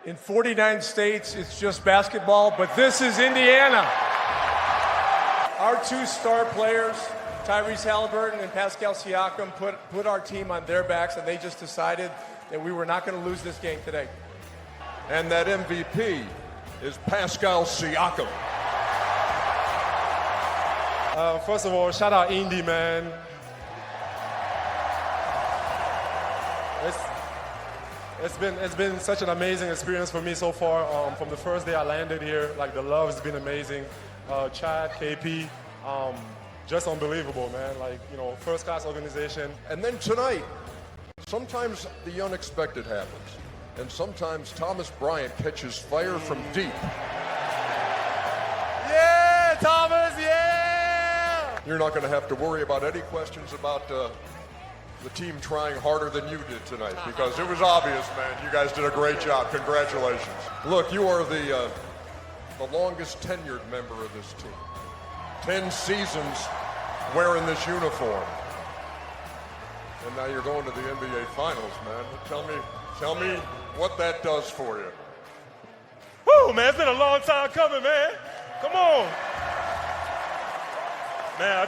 In 49 states, it's just basketball, but this is Indiana. Our two star players, Tyrese Haliburton and Pascal Siakam, put our team on their backs, and they just decided that we were not going to lose this game today. And that MVP is Pascal Siakam. First of all, shout out Indy, man. It's been such an amazing experience for me so far. From the first day I landed here, like the love has been amazing. Chad, KP, just unbelievable, man. Like, you know, first class organization. And then tonight, sometimes the unexpected happens. And sometimes Thomas Bryant catches fire from deep. Yeah, Thomas, yeah! You're not going to have to worry about any questions about the team trying harder than you did tonight, because it was obvious, man. You guys did a great job. Congratulations. Look, you are the longest tenured member of this team. 10 seasons wearing this uniform. And now you're going to the NBA Finals, man. Tell me what that does for you. Woo, man, it's been a long time coming, man. Come on. Man,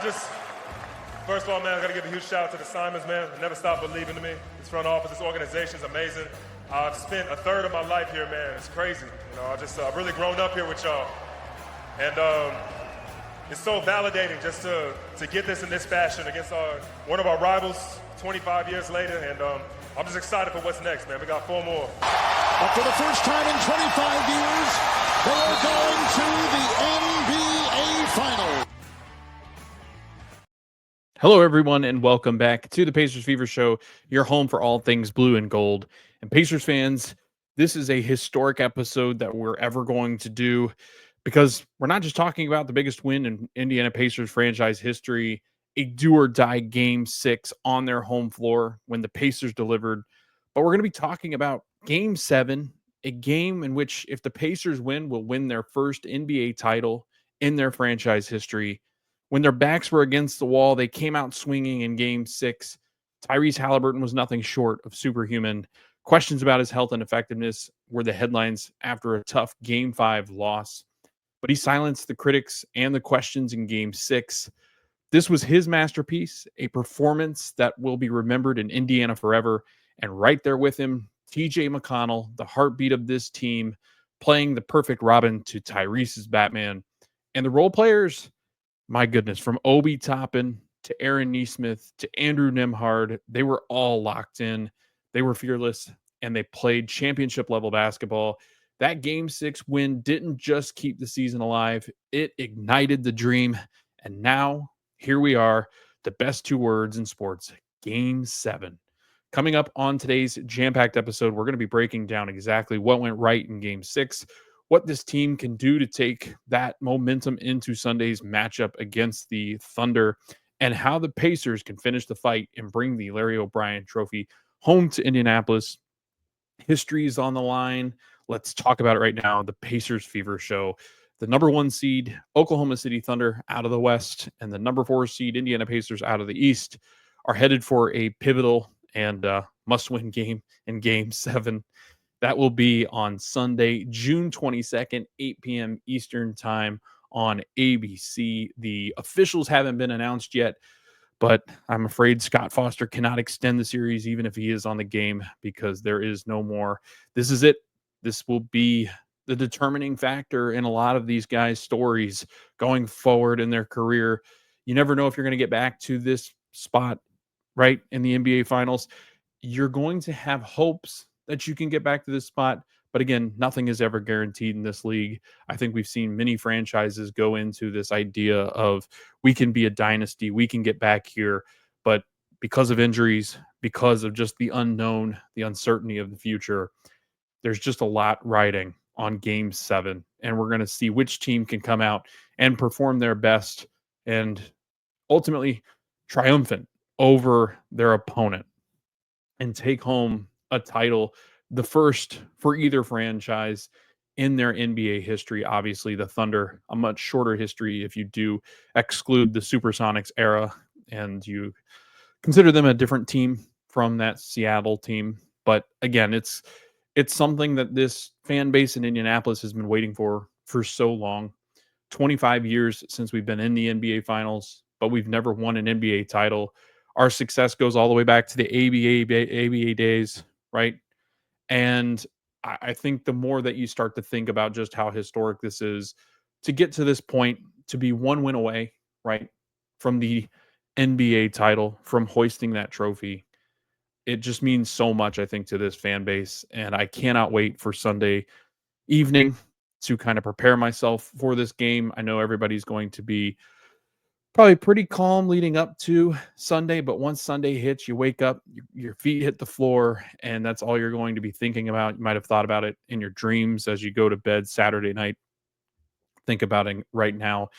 first of all, man, I got to give a huge shout out to the Simons, man. They never stopped believing in me. This front office, this organization is amazing. I've spent a third of my life here, man. It's crazy. You know, I've really grown up here with y'all. And it's so validating just to get this in this fashion against one of our rivals 25 years later. And I'm just excited for what's next, man. We got 4 more. But for the first time in 25 years, they are going to the NBA Finals. Hello, everyone, and welcome back to the Pacers Fever Show, your home for all things blue and gold. And Pacers fans, this is a historic episode that we're ever going to do, because we're not just talking about the biggest win in Indiana Pacers franchise history, a do-or-die Game 6 on their home floor when the Pacers delivered, but we're going to be talking about Game 7, a game in which, if the Pacers win, will win their first NBA title in their franchise history. When their backs were against the wall, they came out swinging in Game 6. Tyrese Haliburton was nothing short of superhuman. Questions about his health and effectiveness were the headlines after a tough Game 5 loss. But he silenced the critics and the questions in Game 6. This was his masterpiece, a performance that will be remembered in Indiana forever. And right there with him, TJ McConnell, the heartbeat of this team, playing the perfect Robin to Tyrese's Batman. And the role players, my goodness, from Obi Toppin to Aaron Nesmith to Andrew Nembhard, they were all locked in. They were fearless, and they played championship-level basketball. That Game 6 win didn't just keep the season alive. It ignited the dream, and now here we are, the best 2 words in sports, Game 7. Coming up on today's jam-packed episode, we're going to be breaking down exactly what went right in Game 6, what this team can do to take that momentum into Sunday's matchup against the Thunder, and how the Pacers can finish the fight and bring the Larry O'Brien Trophy home to Indianapolis. History is on the line. Let's talk about it right now. The Pacers Fever Show. The number 1 seed, Oklahoma City Thunder, out of the West, and the number 4 seed, Indiana Pacers, out of the East, are headed for a pivotal and must-win game in Game 7. That will be on Sunday, June 22nd, 8 p.m. Eastern Time on ABC. The officials haven't been announced yet, but I'm afraid Scott Foster cannot extend the series even if he is on the game, because there is no more. This is it. This will be the determining factor in a lot of these guys' stories going forward in their career. You never know if you're going to get back to this spot, right, in the NBA Finals. You're going to have hopes that you can get back to this spot. But again, nothing is ever guaranteed in this league. I think we've seen many franchises go into this idea of, we can be a dynasty, we can get back here. But because of injuries, because of just the unknown, the uncertainty of the future, there's just a lot riding on Game 7. And we're going to see which team can come out and perform their best and ultimately triumphant over their opponent and take home a title, the first for either franchise in their NBA history. Obviously, the Thunder, a much shorter history if you do exclude the Supersonics era and you consider them a different team from that Seattle team. But again, it's It's something that this fan base in Indianapolis has been waiting for so long. 25 years since we've been in the NBA Finals, but we've never won an NBA title. Our success goes all the way back to the ABA days, right? And I think the more that you start to think about just how historic this is, to get to this point, to be one win away, right, from the NBA title, from hoisting that trophy, it just means so much, I think, to this fan base. And I cannot wait for Sunday evening to kind of prepare myself for this game. I know everybody's going to be probably pretty calm leading up to Sunday, but once Sunday hits, you wake up, your feet hit the floor, and that's all you're going to be thinking about. You might have thought about it in your dreams as you go to bed Saturday night. Think about it right now.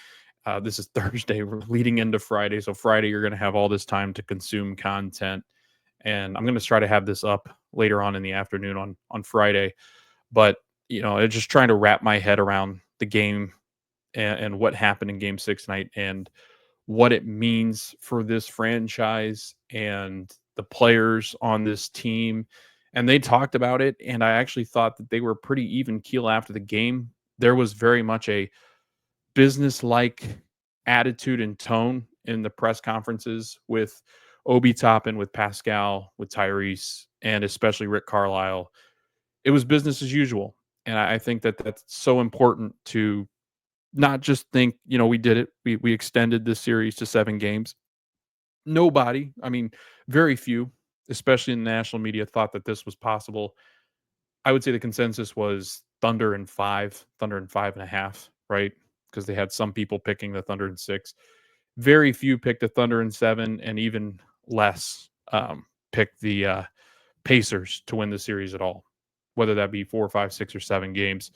This is Thursday, we're leading into Friday. So Friday, you're going to have all this time to consume content. And I'm going to try to have this up later on in the afternoon on Friday. But, just trying to wrap my head around the game and what happened in game 6 tonight and what it means for this franchise and the players on this team. And they talked about it, and I actually thought that they were pretty even keel after the game. There was very much a business-like attitude and tone in the press conferences with Obi Toppin, with Pascal, with Tyrese, and especially Rick Carlisle. It was business as usual. And I think that that's so important to not just think, we did it. We extended this series to 7 games. Nobody, very few, especially in the national media, thought that this was possible. I would say the consensus was Thunder in 5, Thunder in 5.5, right? Because they had some people picking the Thunder in 6. Very few picked the Thunder in 7, and even less picked the Pacers to win the series at all, whether that be 4, 5, 6, or 7 games.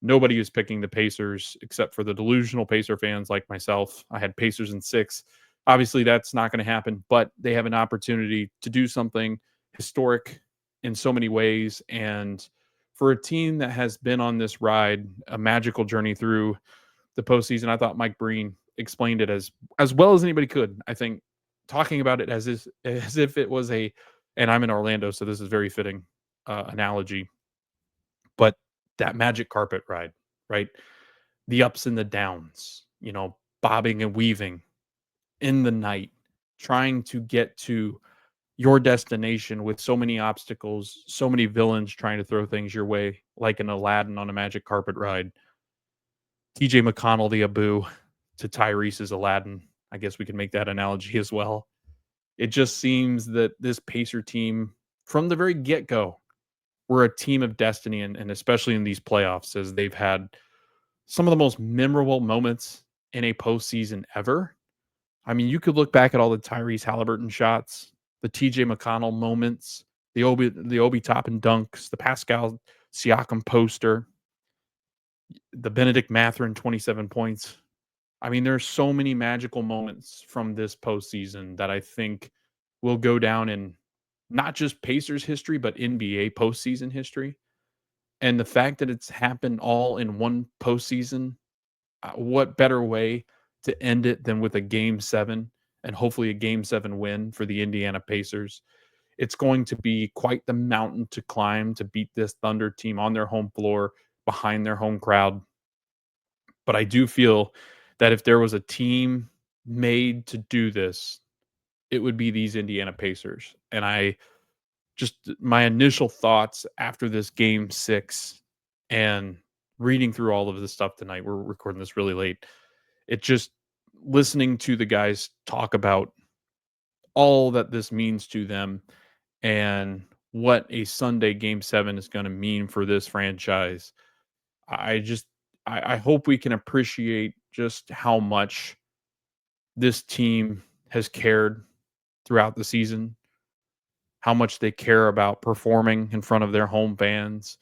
Nobody was picking the Pacers except for the delusional Pacer fans like myself. I had Pacers in 6. Obviously, that's not going to happen, but they have an opportunity to do something historic in so many ways. And for a team that has been on this ride, a magical journey through the postseason, I thought Mike Breen explained it as well as anybody could. I think talking about it as if it was and I'm in Orlando, so this is very fitting analogy, but that magic carpet ride, right? The ups and the downs, bobbing and weaving in the night, trying to get to your destination with so many obstacles, so many villains trying to throw things your way, like an Aladdin on a magic carpet ride. TJ McConnell, the Abu, to Tyrese's Aladdin. I guess we can make that analogy as well. It just seems that this Pacer team, from the very get-go, we're a team of destiny, and especially in these playoffs, as they've had some of the most memorable moments in a postseason ever. You could look back at all the Tyrese Haliburton shots, the TJ McConnell moments, the Obi Toppin dunks, the Pascal Siakam poster, the Benedict Mathurin 27 points. There's so many magical moments from this postseason that I think will go down in not just Pacers history, but NBA postseason history. And the fact that it's happened all in one postseason, what better way to end it than with a Game 7 and hopefully a Game 7 win for the Indiana Pacers. It's going to be quite the mountain to climb to beat this Thunder team on their home floor behind their home crowd. But I do feel that if there was a team made to do this, it would be these Indiana Pacers. And my initial thoughts after this Game 6 and reading through all of this stuff tonight, we're recording this really late. It just listening to the guys talk about all that this means to them and what a Sunday Game 7 is going to mean for this franchise. I hope we can appreciate just how much this team has cared throughout the season, how much they care about performing in front of their home fans.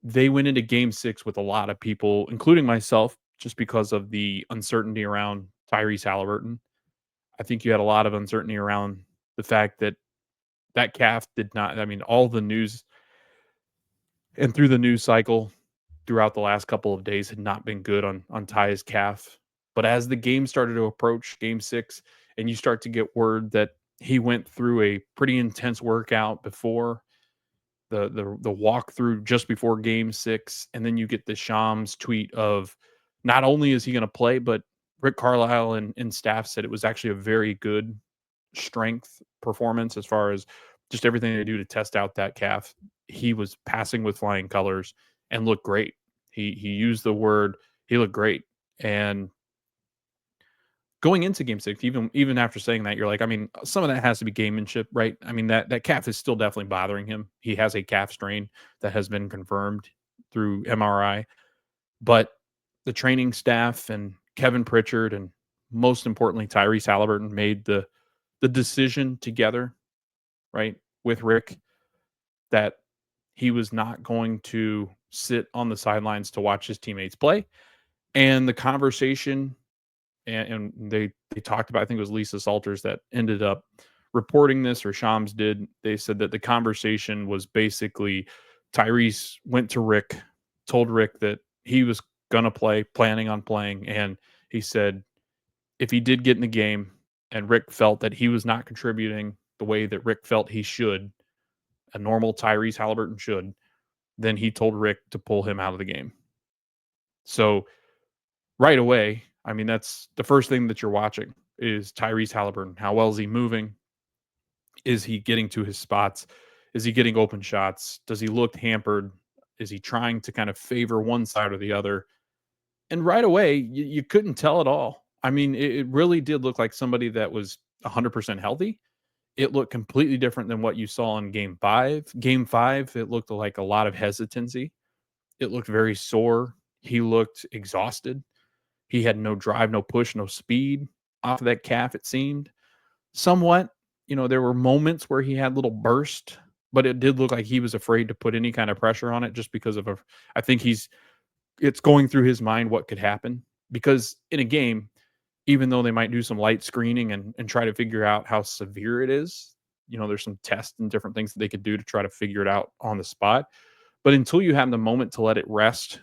They went into Game 6 with a lot of people, including myself, just because of the uncertainty around Tyrese Haliburton. I think you had a lot of uncertainty around the fact that calf did not, all the news and through the news cycle throughout the last couple of days had not been good on Ty's calf. But as the game started to approach Game 6, and you start to get word that he went through a pretty intense workout before, the walkthrough just before Game 6, and then you get the Shams tweet of not only is he going to play, but Rick Carlisle and staff said it was actually a very good strength performance as far as just everything they do to test out that calf. He was passing with flying colors and looked great. He used the word, he looked great. And going into Game 6, even after saying that, you're like, I mean, some of that has to be gamemanship, right? I mean, that calf is still definitely bothering him. He has a calf strain that has been confirmed through MRI, but the training staff and Kevin Pritchard and most importantly Tyrese Haliburton made the decision together, right, with Rick, that he was not going to sit on the sidelines to watch his teammates play. And the conversation, and they talked about, I think it was Lisa Salters that ended up reporting this, or Shams did. They said that the conversation was basically Tyrese went to Rick, told Rick that he was gonna play, planning on playing, and he said if he did get in the game and Rick felt that he was not contributing the way that Rick felt he should, a normal Tyrese Haliburton should, then he told Rick to pull him out of the game. So right away, I mean, that's the first thing that you're watching is Tyrese Haliburton. How well is he moving? Is he getting to his spots? Is he getting open shots? Does he look hampered? Is he trying to kind of favor one side or the other? And right away, you couldn't tell at all. I mean, it really did look like somebody that was 100% healthy. It looked completely different than what you saw in Game 5. Game 5, it looked like a lot of hesitancy. It looked very sore. He looked exhausted. He had no drive, no push, no speed off of that calf, it seemed. Somewhat, there were moments where he had little burst, but it did look like he was afraid to put any kind of pressure on it just because of I think it's going through his mind what could happen. Because in a game, even though they might do some light screening and try to figure out how severe it is, there's some tests and different things that they could do to try to figure it out on the spot. But until you have the moment to let it rest,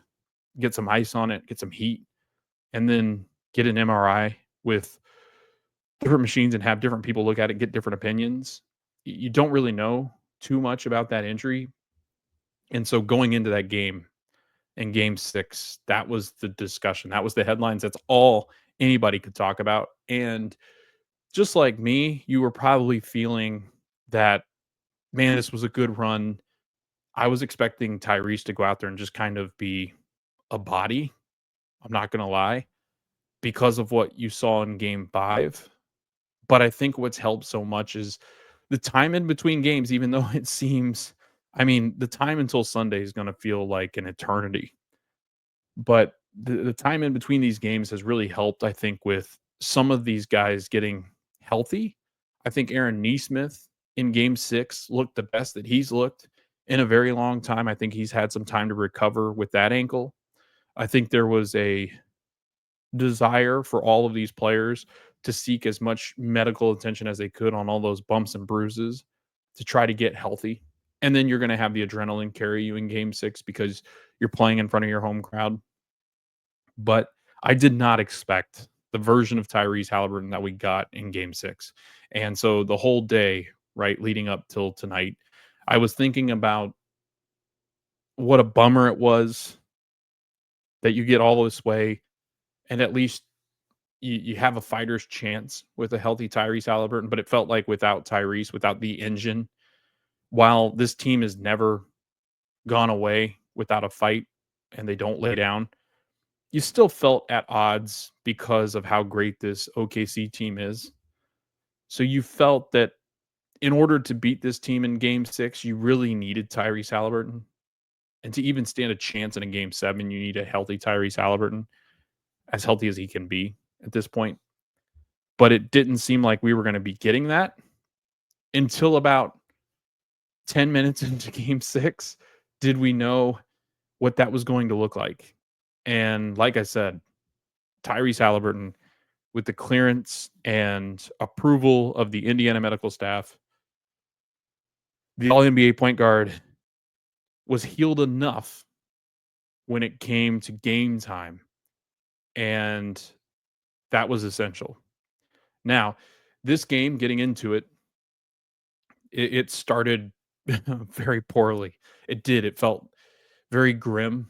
get some ice on it, get some heat, and then get an MRI with different machines and have different people look at it, get different opinions, you don't really know too much about that injury. And so going into that game, in Game 6, that was the discussion. That was the headlines. That's all anybody could talk about. And just like me, you were probably feeling that, man, this was a good run. I was expecting Tyrese to go out there and just kind of be a body. I'm not going to lie, because of what you saw in Game 5. But I think what's helped so much is the time in between games, even though it seems, I mean, the time until Sunday is going to feel like an eternity. But the time in between these games has really helped, I think, with some of these guys getting healthy. I think Aaron Nesmith in Game 6 looked the best that he's looked in a very long time. I think he's had some time to recover with that ankle. I think there was a desire for all of these players to seek as much medical attention as they could on all those bumps and bruises to try to get healthy. And then you're going to have the adrenaline carry you in Game 6 because you're playing in front of your home crowd. But I did not expect the version of Tyrese Haliburton that we got in Game 6. And so the whole day, right, leading up till tonight, I was thinking about what a bummer it was that you get all this way and at least you have a fighter's chance with a healthy Tyrese Haliburton. But it felt like without Tyrese, without the engine, while this team has never gone away without a fight and they don't lay down, you still felt at odds because of how great this OKC team is. So you felt that in order to beat this team in Game 6, you really needed Tyrese Haliburton. And to even stand a chance in a Game 7, you need a healthy Tyrese Haliburton, as healthy as he can be at this point. But it didn't seem like we were going to be getting that until about 10 minutes into Game 6. Did we know what that was going to look like? And like I said, Tyrese Haliburton, with the clearance and approval of the Indiana medical staff, the All-NBA point guard was healed enough when it came to game time. And that was essential. Now, this game, getting into it, it started very poorly. It did. It felt very grim.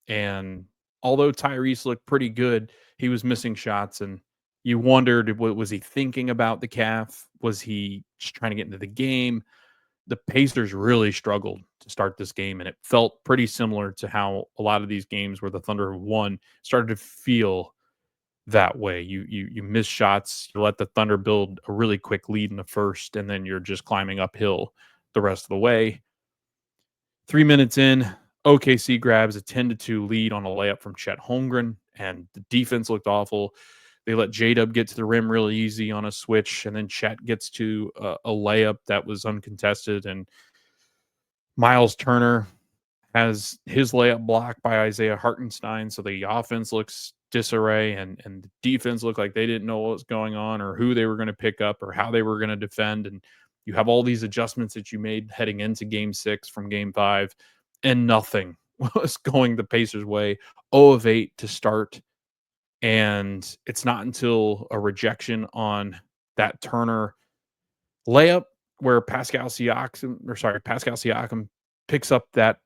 And although Tyrese looked pretty good, he was missing shots. And you wondered, what was he thinking about the calf? Was he just trying to get into the game? The Pacers really struggled to start this game, and it felt pretty similar to how a lot of these games where the Thunder won started to feel that way. You miss shots, you let the Thunder build a really quick lead in the first, and then you're just climbing uphill the rest of the way. 3 minutes in, OKC grabs a 10-2 lead on a layup from Chet Holmgren, and the defense looked awful. They let J-Dub get to the rim really easy on a switch, and then Chet gets to a layup that was uncontested, and Miles Turner has his layup blocked by Isaiah Hartenstein, so the offense looks disarray, and the defense looked like they didn't know what was going on or who they were going to pick up or how they were going to defend. And you have all these adjustments that you made heading into Game 6 from Game 5, and nothing was going the Pacers' way. 0 of 8 to start, and it's not until a rejection on that Turner layup where Pascal Siakam picks up that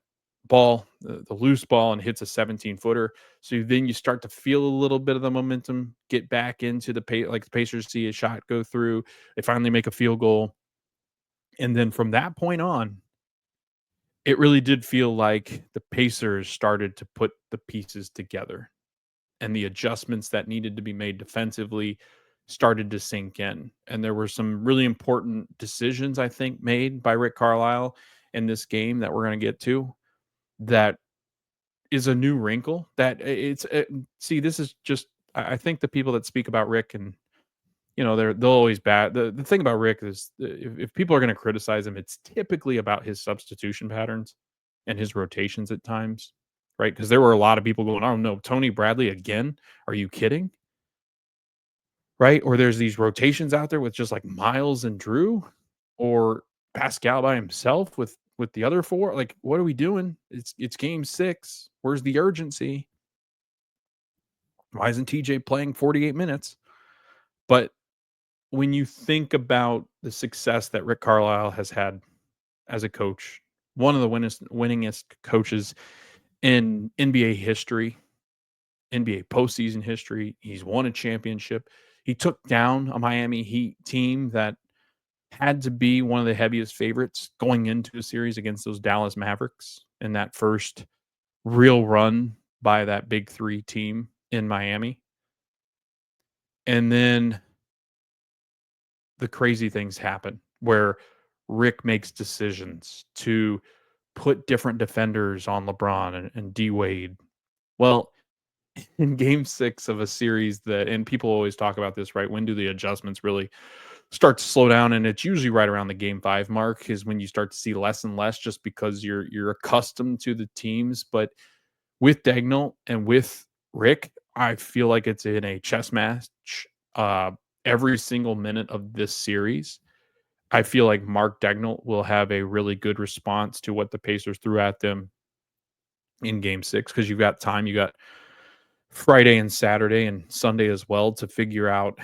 ball, the loose ball, and hits a 17-footer. So then you start to feel a little bit of the momentum get back into the Pacers see a shot go through. They finally make a field goal. And then from that point on, it really did feel like the Pacers started to put the pieces together, and the adjustments that needed to be made defensively started to sink in. And there were some really important decisions, I think, made by Rick Carlisle in this game that we're going to get to. That is a new wrinkle. See, this is just, I think the people that speak about Rick, and they'll always bad. The thing about Rick is, if people are going to criticize him, it's typically about his substitution patterns and his rotations at times, right? Because there were a lot of people going, "Oh no, Tony Bradley again? Are you kidding?" Right? Or there's these rotations out there with just like Miles and Drew, or Pascal by himself with the other four. Like, what are we doing? It's Game 6. Where's the urgency? Why isn't TJ playing 48 minutes? But when you think about the success that Rick Carlisle has had as a coach, one of the winningest coaches in NBA history, NBA postseason history, he's won a championship. He took down a Miami Heat team that had to be one of the heaviest favorites going into a series against those Dallas Mavericks in that first real run by that big three team in Miami. And then the crazy things happen where Rick makes decisions to put different defenders on LeBron and D Wade. Well, in Game 6 of a series and people always talk about this, right? When do the adjustments really start to slow down? And it's usually right around the Game 5 mark is when you start to see less and less, just because you're accustomed to the teams. But with Dagnall and with Rick, I feel like it's in a chess match every single minute of this series. I feel like Mark Dagnall will have a really good response to what the Pacers threw at them in Game 6, because you've got time. You got Friday and Saturday and Sunday as well to figure out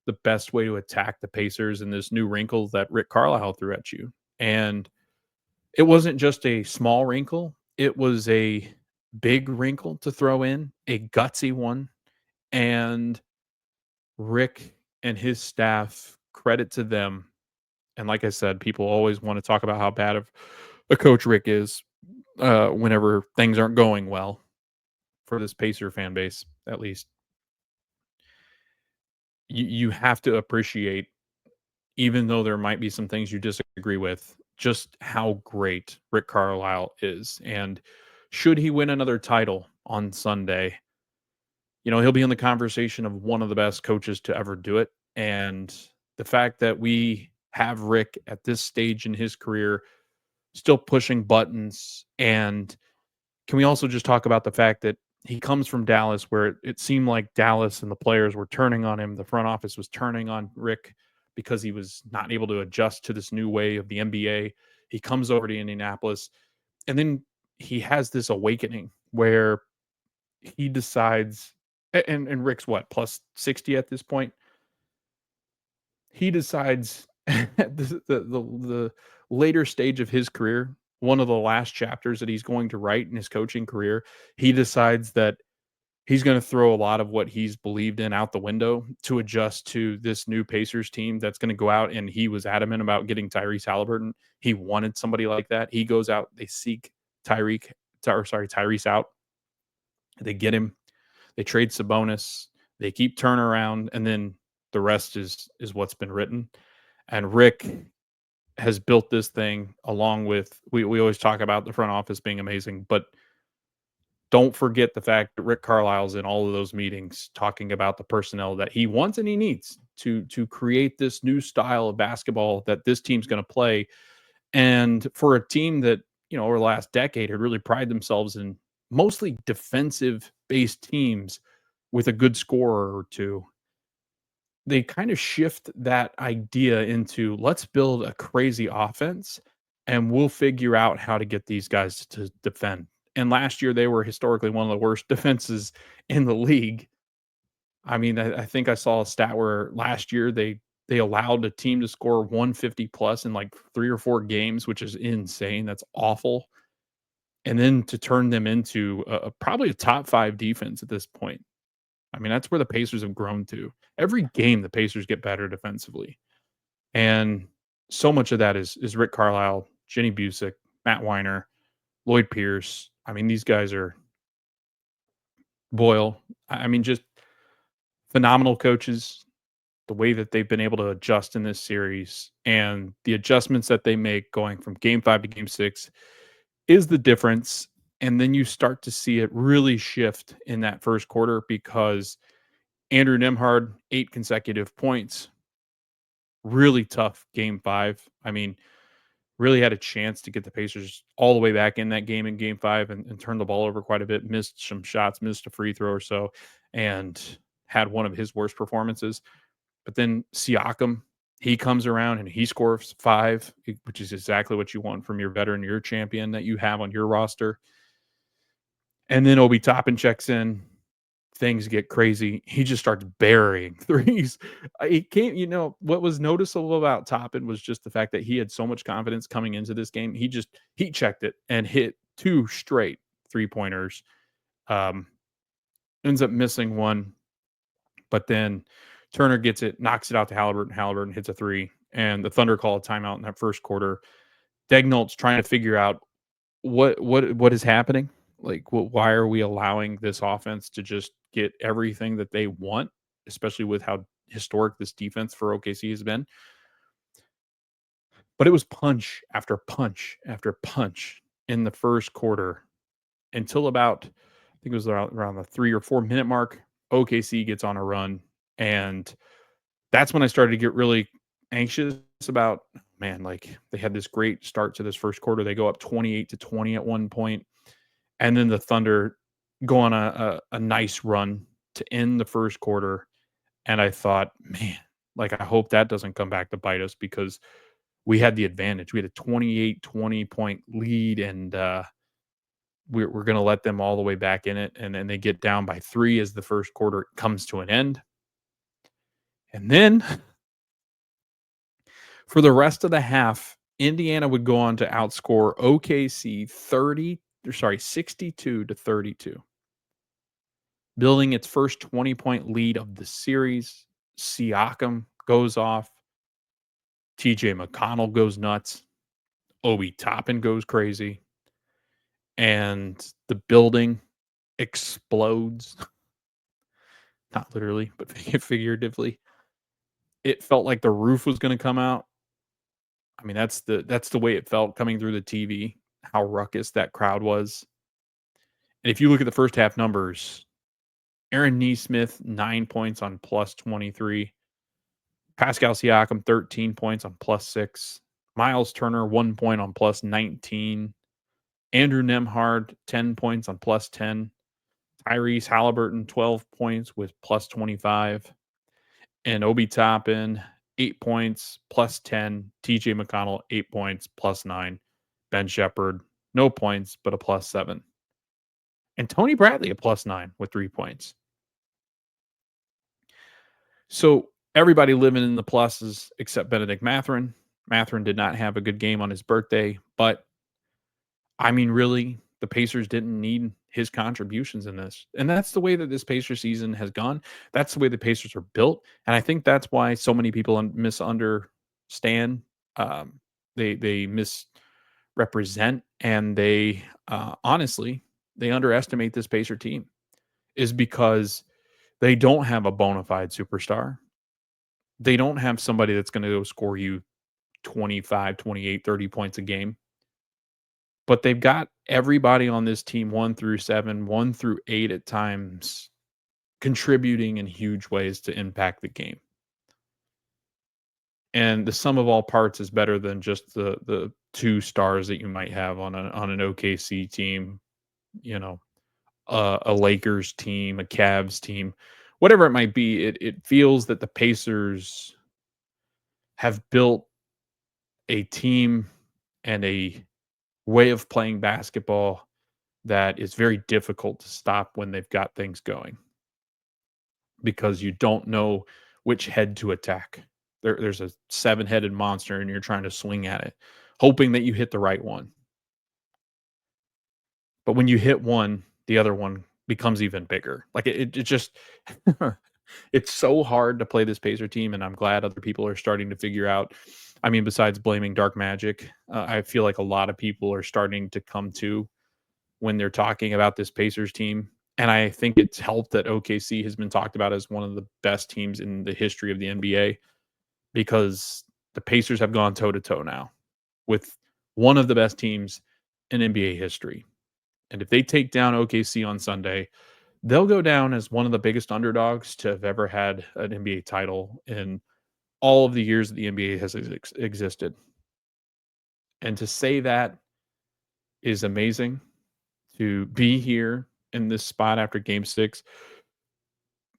the best way to attack the Pacers in this new wrinkle that Rick Carlisle threw at you. And it wasn't just a small wrinkle. It was a big wrinkle to throw in, a gutsy one. And Rick and his staff, credit to them. And like I said, people always want to talk about how bad of a coach Rick is whenever things aren't going well for this Pacer fan base, at least. You have to appreciate, even though there might be some things you disagree with, just how great Rick Carlisle is. And should he win another title on Sunday, he'll be in the conversation of one of the best coaches to ever do it. And the fact that we have Rick at this stage in his career still pushing buttons. And can we also just talk about the fact that he comes from Dallas, where it seemed like Dallas and the players were turning on him. The front office was turning on Rick because he was not able to adjust to this new way of the NBA. He comes over to Indianapolis, and then he has this awakening where he decides, and Rick's what, plus 60 at this point? He decides the later stage of his career, one of the last chapters that he's going to write in his coaching career, he decides that he's going to throw a lot of what he's believed in out the window to adjust to this new Pacers team that's going to go out. And he was adamant about getting Tyrese Haliburton. He wanted somebody like that. He goes out, they seek Tyrese out. They get him. They trade Sabonis. They keep turning around, and then the rest is what's been written. And Rick has built this thing along with we always talk about the front office being amazing, but don't forget the fact that Rick Carlisle's in all of those meetings talking about the personnel that he wants and he needs to create this new style of basketball that this team's going to play. And for a team that, over the last decade had really prided themselves in mostly defensive based teams with a good scorer or two, they kind of shift that idea into let's build a crazy offense and we'll figure out how to get these guys to defend. And last year they were historically one of the worst defenses in the league. I mean, I think I saw a stat where last year they allowed a team to score 150 plus in like 3 or 4 games, which is insane. That's awful. And then to turn them into probably a top 5 defense at this point. I mean, that's where the Pacers have grown to. Every game, the Pacers get better defensively. And so much of that is Rick Carlisle, Jenny Busick, Matt Weiner, Lloyd Pierce. I mean, these guys are Boyle. I mean, just phenomenal coaches. The way that they've been able to adjust in this series and the adjustments that they make going from game 5 to game 6 is the difference. And then you start to see it really shift in that first quarter because Andrew Nembhard, 8 consecutive points. Really tough game 5. I mean, really had a chance to get the Pacers all the way back in that game in game 5 and turn the ball over quite a bit, missed some shots, missed a free throw or so, and had one of his worst performances. But then Siakam, he comes around and he scores 5, which is exactly what you want from your veteran, your champion that you have on your roster. And then Obi Toppin checks in. Things get crazy. He just starts burying threes. He can't, what was noticeable about Toppin was just the fact that he had so much confidence coming into this game. He checked it and hit 2 straight 3-pointers. Ends up missing one, but then Turner gets it, knocks it out to Haliburton. Haliburton hits a 3, and the Thunder call a timeout in that first quarter. Daigneault's trying to figure out what is happening. Like, why are we allowing this offense to just get everything that they want, especially with how historic this defense for OKC has been? But it was punch after punch after punch in the first quarter until about, I think it was around the 3 or 4 minute mark. OKC gets on a run, and that's when I started to get really anxious about, man, like they had this great start to this first quarter. They go up 28-20 at one point. And then the Thunder go on a nice run to end the first quarter. And I thought, man, like I hope that doesn't come back to bite us because we had the advantage. We had a 28-20 point lead, and we're going to let them all the way back in it. And then they get down by 3 as the first quarter comes to an end. And then for the rest of the half, Indiana would go on to outscore OKC 62-32, building its first 20-point lead of the series. Siakam goes off. TJ McConnell goes nuts. Obi Toppin goes crazy. And the building explodes. Not literally, but figuratively. It felt like the roof was going to come out. I mean, that's the way it felt coming through the TV. How ruckus that crowd was. And if you look at the first half numbers, Aaron Nesmith, 9 points on plus 23. Pascal Siakam, 13 points on plus 6. Miles Turner, 1 point on plus 19. Andrew Nembhard, 10 points on plus 10. Tyrese Haliburton, 12 points with plus 25. And Obi Toppin, 8 points, plus 10. TJ McConnell, 8 points, plus 9. Ben Shepherd, no points, but a plus 7. And Tony Bradley, a plus 9 with 3 points. So everybody living in the pluses except Benedict Mathurin. Mathurin did not have a good game on his birthday, but I mean, really, the Pacers didn't need his contributions in this. And that's the way that this Pacers season has gone. That's the way the Pacers are built. And I think that's why so many people misunderstand. They misrepresent, and they honestly, they underestimate this Pacer team, is because they don't have a bona fide superstar. They don't have somebody that's going to go score you 25, 28, 30 points a game. But they've got everybody on this team 1 through 7, 1 through 8 at times, contributing in huge ways to impact the game. And the sum of all parts is better than just the 2 stars that you might have on an OKC team, you know, a Lakers team, a Cavs team, whatever it might be. It feels that the Pacers have built a team and a way of playing basketball that is very difficult to stop when they've got things going, because you don't know which head to attack. There's a 7-headed monster and you're trying to swing at it, hoping that you hit the right one. But when you hit one, the other one becomes even bigger. Like it just, it's so hard to play this Pacer team, and I'm glad other people are starting to figure out. I mean, besides blaming dark magic, I feel like a lot of people are starting to come to when they're talking about this Pacers team. And I think it's helped that OKC has been talked about as one of the best teams in the history of the NBA, because the Pacers have gone toe-to-toe now with one of the best teams in NBA history. And if they take down OKC on Sunday, they'll go down as one of the biggest underdogs to have ever had an NBA title in all of the years that the NBA has existed. And to say that is amazing. To be here in this spot after Game 6,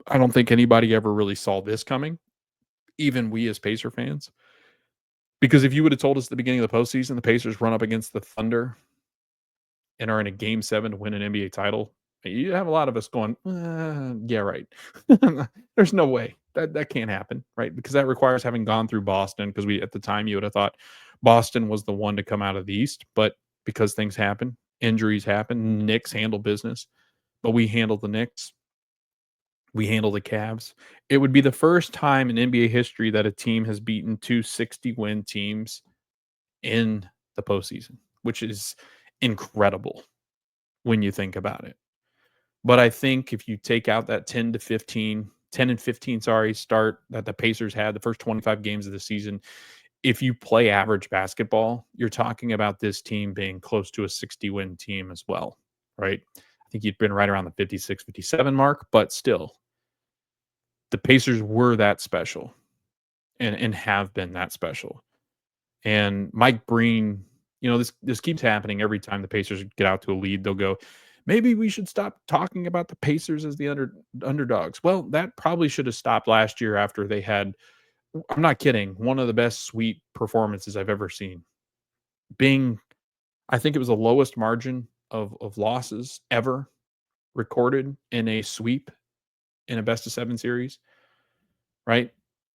I don't think anybody ever really saw this coming, even we as Pacer fans. Because if you would have told us at the beginning of the postseason the Pacers run up against the Thunder and are in a Game 7 to win an NBA title, you have a lot of us going, yeah, right. There's no way. That can't happen, right? Because that requires having gone through Boston, because we, at the time, you would have thought Boston was the one to come out of the East. But because things happen, injuries happen, Knicks handle business. But we handled the Knicks. We handle the Cavs. It would be the first time in NBA history that a team has beaten 2 60-win teams in the postseason, which is incredible when you think about it. But I think if you take out that 10 and 15 start that the Pacers had the first 25 games of the season, if you play average basketball, you're talking about this team being close to a 60-win team as well, right? I think you'd been right around the 56, 57 mark, but still, the Pacers were that special and have been that special. And Mike Breen, this keeps happening every time the Pacers get out to a lead. They'll go, maybe we should stop talking about the Pacers as the underdogs. Well, that probably should have stopped last year after they had, I'm not kidding, one of the best sweep performances I've ever seen. I think it was the lowest margin of losses ever recorded in a sweep in a best-of-7 series, right?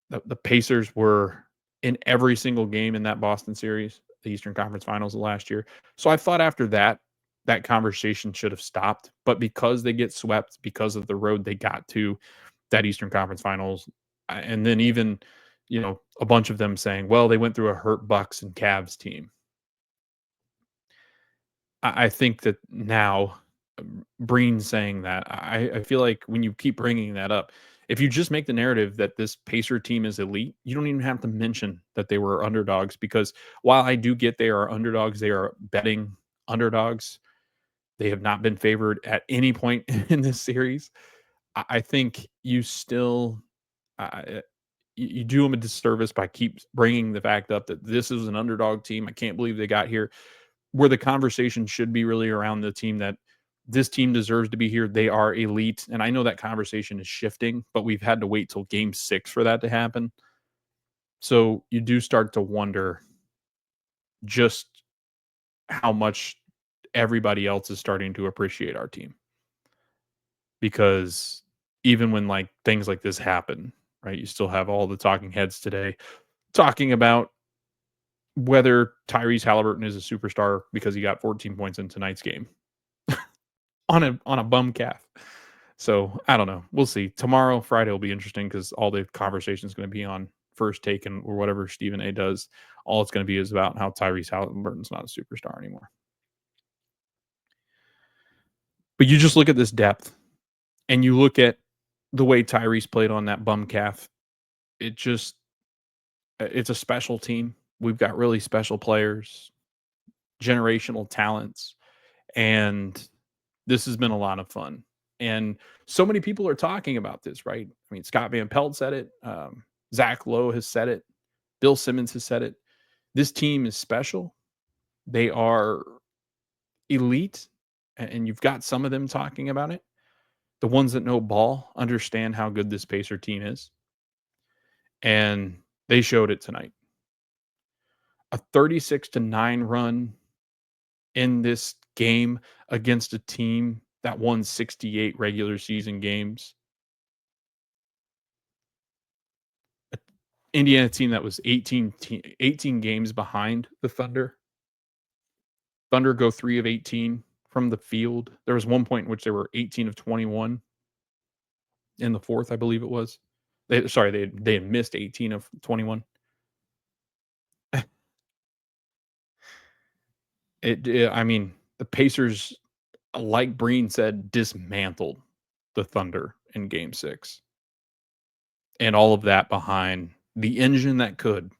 The Pacers were in every single game in that Boston series, the Eastern Conference Finals of last year. So I thought after that conversation should have stopped. But because they get swept, because of the road they got to that Eastern Conference Finals, and then even, a bunch of them saying, well, they went through a hurt Bucks and Cavs team. I think that now, Breen saying that, I feel like when you keep bringing that up, if you just make the narrative that this Pacer team is elite, you don't even have to mention that they were underdogs, because while I do get they are underdogs, they are betting underdogs. They have not been favored at any point in this series. I think you still you do them a disservice by keep bringing the fact up that this is an underdog team. I can't believe they got here, where the conversation should be really around the team that this team deserves to be here. They are elite. And I know that conversation is shifting, but we've had to wait till Game 6 for that to happen. So you do start to wonder just how much everybody else is starting to appreciate our team. Because even when things like this happen, right, you still have all the talking heads today talking about whether Tyrese Haliburton is a superstar because he got 14 points in tonight's game on a bum calf. So I don't know. We'll see. Tomorrow, Friday will be interesting because all the conversation is going to be on First Take and or whatever Stephen A does. All it's going to be is about how Tyrese Haliburton's not a superstar anymore. But you just look at this depth and you look at the way Tyrese played on that bum calf. It's a special team. We've got really special players, generational talents, and this has been a lot of fun. And so many people are talking about this, right? I mean, Scott Van Pelt said it. Zach Lowe has said it. Bill Simmons has said it. This team is special. They are elite, and you've got some of them talking about it. The ones that know ball understand how good this Pacer team is. And they showed it tonight. A 36-9 run in this game against a team that won 68 regular season games. An Indiana team that was 18 games behind the Thunder. Thunder go 3 of 18 from the field. There was one point in which they were 18 of 21 in the fourth, I believe it was. They had missed 18 of 21. I mean, the Pacers, like Breen said, dismantled the Thunder in Game 6. And all of that behind the engine that could,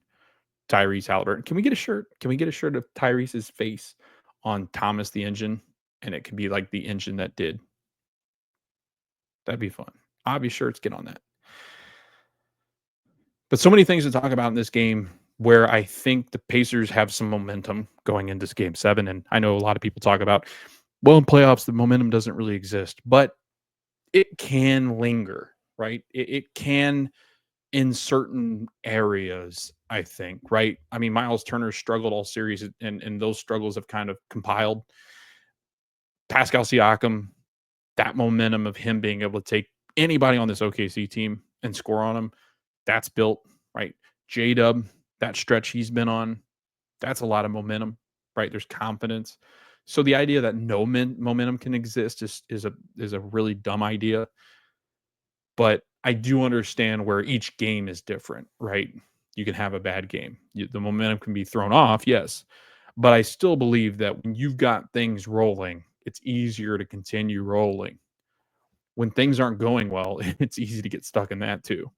Tyrese Haliburton. Can we get a shirt? Can we get a shirt of Tyrese's face on Thomas the Engine? And it could be like the engine that did. That'd be fun. Obvious shirts, get on that. But so many things to talk about in this game where I think the Pacers have some momentum going into Game 7. And I know a lot of people talk about, well, in playoffs, the momentum doesn't really exist. But it can linger, right? It can in certain areas, I think, right? I mean, Miles Turner struggled all series, and those struggles have kind of compiled. Pascal Siakam, that momentum of him being able to take anybody on this OKC team and score on them, that's built, right? J-Dub, that stretch he's been on, that's a lot of momentum, right? There's confidence. So the idea that no momentum can exist is a really dumb idea. But I do understand where each game is different, right? You can have a bad game. The momentum can be thrown off, yes. But I still believe that when you've got things rolling, it's easier to continue rolling. When things aren't going well, it's easy to get stuck in that too.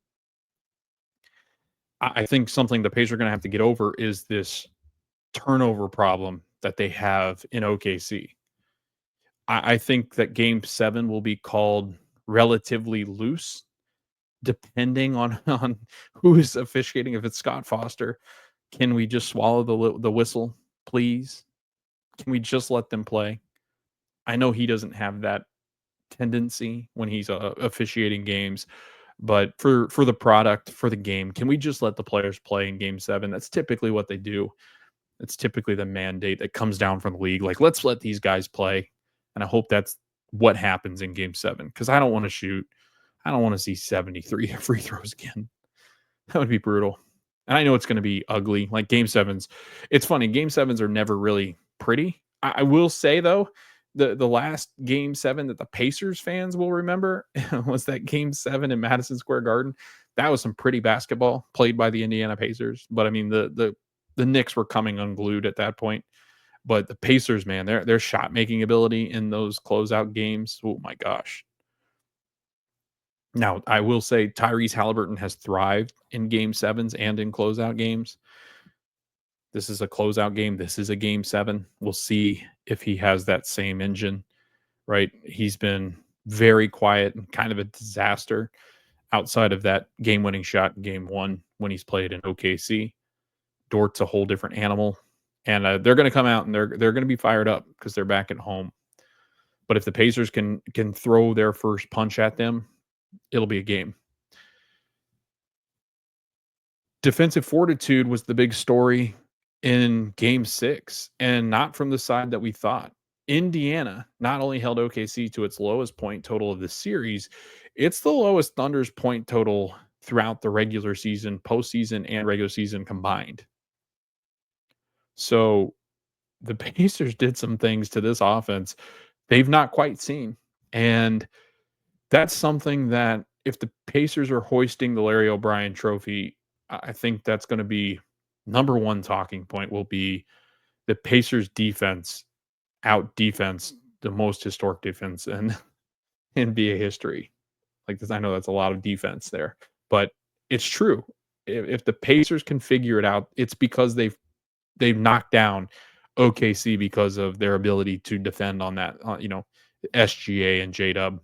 I think something the Pacers are going to have to get over is this turnover problem that they have in OKC. I think that Game 7 will be called relatively loose, depending on who is officiating. If it's Scott Foster, can we just swallow the whistle, please? Can we just let them play? I know he doesn't have that tendency when he's officiating games, but for the product, for the game, can we just let the players play in Game 7? That's typically what they do. It's typically the mandate that comes down from the league. Like, let's let these guys play. And I hope that's what happens in Game 7, because I don't want to shoot. I don't want to see 73 free throws again. That would be brutal. And I know it's going to be ugly. Like Game 7s. It's funny. Game 7s are never really pretty. I will say, though, the last Game 7 that the Pacers fans will remember was that Game 7 in Madison Square Garden. That was some pretty basketball played by the Indiana Pacers. But, I mean, the Knicks were coming unglued at that point. But the Pacers, man, their shot-making ability in those closeout games, oh, my gosh. Now, I will say Tyrese Haliburton has thrived in Game 7s and in closeout games. This is a closeout game. This is a Game 7. We'll see if he has that same engine, right? He's been very quiet and kind of a disaster outside of that game-winning shot in Game 1 when he's played in OKC. Dort's a whole different animal. And they're going to come out and they're going to be fired up because they're back at home. But if the Pacers can throw their first punch at them, it'll be a game. Defensive fortitude was the big story in Game 6, and not from the side that we thought. Indiana not only held OKC to its lowest point total of the series, it's the lowest Thunder's point total throughout the regular season, postseason, and regular season combined. So the Pacers did some things to this offense they've not quite seen. And that's something that if the Pacers are hoisting the Larry O'Brien trophy, I think that's going to be number one talking point will be the Pacers defense out defense the most historic defense in NBA history. Like this, I know that's a lot of defense there, but it's true. If the Pacers can figure it out, it's because they've knocked down OKC because of their ability to defend on that, SGA and J Dub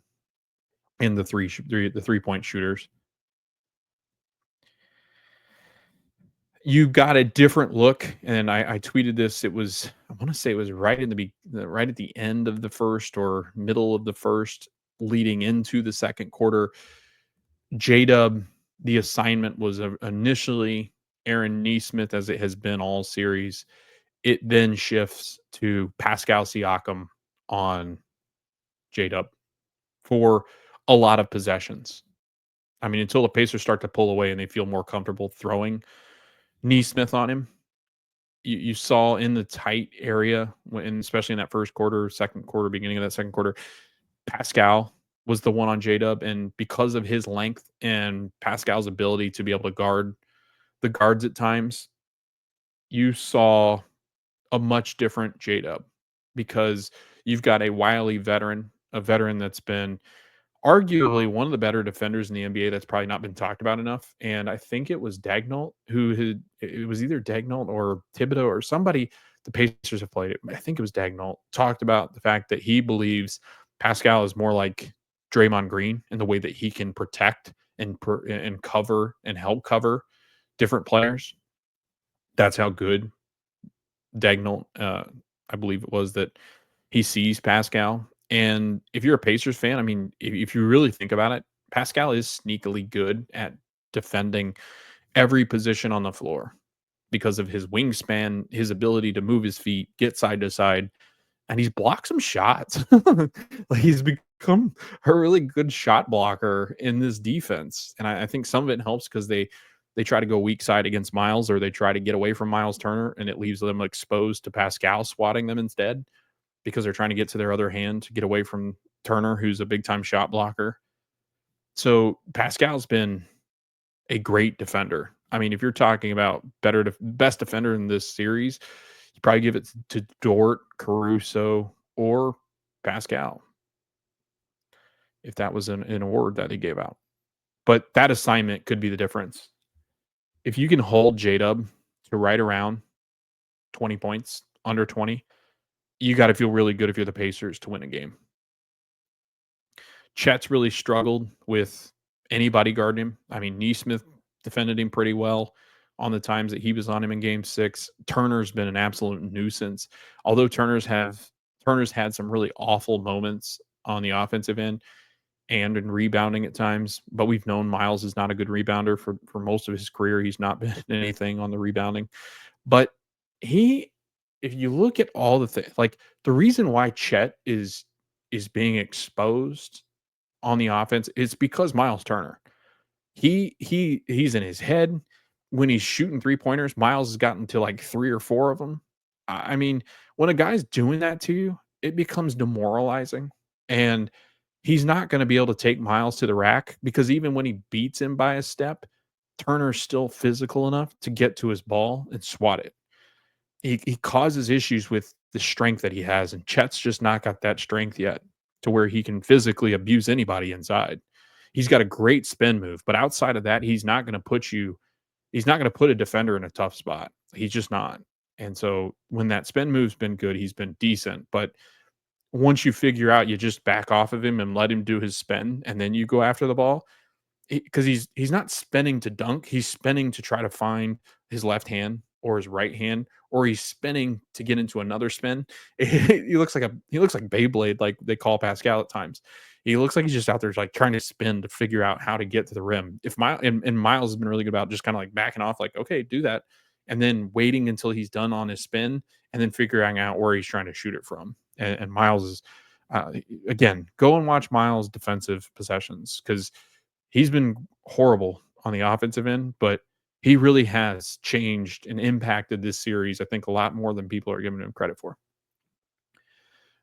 in the the 3-point shooters. You got a different look, and I tweeted this. It was I want to say it was right right at the end of the first or middle of the first, leading into the second quarter. J Dub, the assignment was initially Aaron Nesmith, as it has been all series. It then shifts to Pascal Siakam on J Dub for a lot of possessions. I mean, until the Pacers start to pull away and they feel more comfortable throwing Nesmith on him. You saw in the tight area, especially in that first quarter, second quarter, beginning of that second quarter, Pascal was the one on J Dub, and because of his length and Pascal's ability to be able to guard the guards at times, you saw a much different J Dub because you've got a wily veteran, a veteran that's been arguably one of the better defenders in the NBA that's probably not been talked about enough. And I think it was Dagnall it was either Dagnall or Thibodeau or somebody the Pacers have played it. I think it was Dagnall talked about the fact that he believes Pascal is more like Draymond Green in the way that he can protect and cover and help cover different players. That's how good Dagnall, I believe it was, that he sees Pascal. And if you're a Pacers fan, I mean, if you really think about it, Pascal is sneakily good at defending every position on the floor because of his wingspan, his ability to move his feet, get side to side, and he's blocked some shots. Like he's become a really good shot blocker in this defense. And I think some of it helps because they try to go weak side against Miles, or they try to get away from Miles Turner, and it leaves them exposed to Pascal swatting them instead because they're trying to get to their other hand to get away from Turner, who's a big time shot blocker. So Pascal's been a great defender. I mean, if you're talking about best defender in this series, you probably give it to Dort, Caruso, or Pascal, if that was an award that he gave out. But that assignment could be the difference. If you can hold J-Dub to right around 20 points, under 20, you got to feel really good if you're the Pacers to win a game. Chet's really struggled with anybody guarding him. I mean, Nesmith defended him pretty well on the times that he was on him in game 6. Turner's been an absolute nuisance. Although Turner's had some really awful moments on the offensive end and in rebounding at times, but we've known Miles is not a good rebounder for most of his career. He's not been anything on the rebounding. But if you look at all the things, like the reason why Chet is being exposed on the offense is because Miles Turner. He's in his head. When he's shooting 3-pointers, Miles has gotten to like 3 or 4 of them. I mean, when a guy's doing that to you, it becomes demoralizing. And he's not going to be able to take Miles to the rack because even when he beats him by a step, Turner's still physical enough to get to his ball and swat it. He causes issues with the strength that he has, and Chet's just not got that strength yet to where he can physically abuse anybody inside. He's got a great spin move, but outside of that, he's not going to put a defender in a tough spot. He's just not. And so when that spin move's been good, he's been decent. But once you figure out you just back off of him and let him do his spin, and then you go after the ball, because he's not spinning to dunk. He's spinning to try to find his left hand or his right hand, or he's spinning to get into another spin. He looks like Beyblade, like they call Pascal at times. He looks like he's just out there like trying to spin to figure out how to get to the rim. Miles has been really good about just kind of like backing off, like, okay, do that, and then waiting until he's done on his spin, and then figuring out where he's trying to shoot it from. And Miles is again, go and watch Miles' defensive possessions because he's been horrible on the offensive end, but He really has changed and impacted this series, I think, a lot more than people are giving him credit for.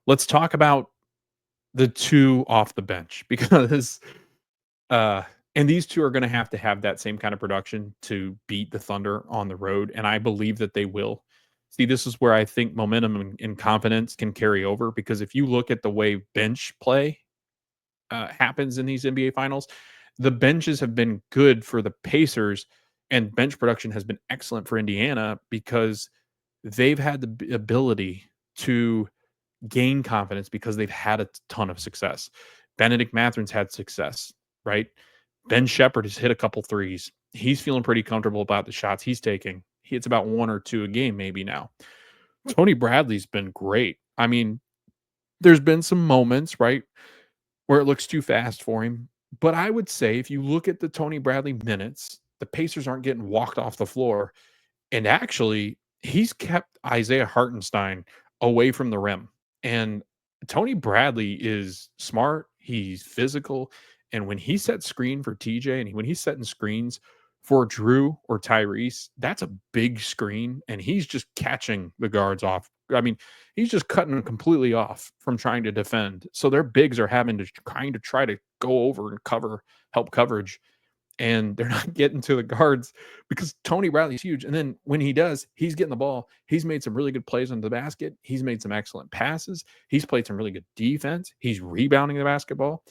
Let's talk about the two off the bench because uh and these two are going to have that same kind of production to beat the Thunder on the road, and I believe that they will. See, this is where I think momentum and confidence can carry over, because if you look at the way bench play happens in these NBA finals, the benches have been good for the Pacers, and bench production has been excellent for Indiana because they've had the ability to gain confidence because they've had a ton of success. Benedict Matherin's had success, right? Ben Shepherd has hit a couple threes. He's feeling pretty comfortable about the shots he's taking. He hits about 1 or 2 a game maybe now. Tony Bradley's been great. I mean, there's been some moments, right, where it looks too fast for him. But I would say if you look at the Tony Bradley minutes, the Pacers aren't getting walked off the floor. And actually, he's kept Isaiah Hartenstein away from the rim. And Tony Bradley is smart. He's physical. And when he sets screen for TJ and when he's setting screens for Drew or Tyrese, that's a big screen. And he's just catching the guards off. I mean, he's just cutting them completely off from trying to defend. So their bigs are having to kind of try to go over and help coverage, and they're not getting to the guards because Tony Bradley's huge. And then when he does, he's getting the ball. He's made some really good plays on the basket. He's made some excellent passes. He's played some really good defense. He's rebounding the basketball.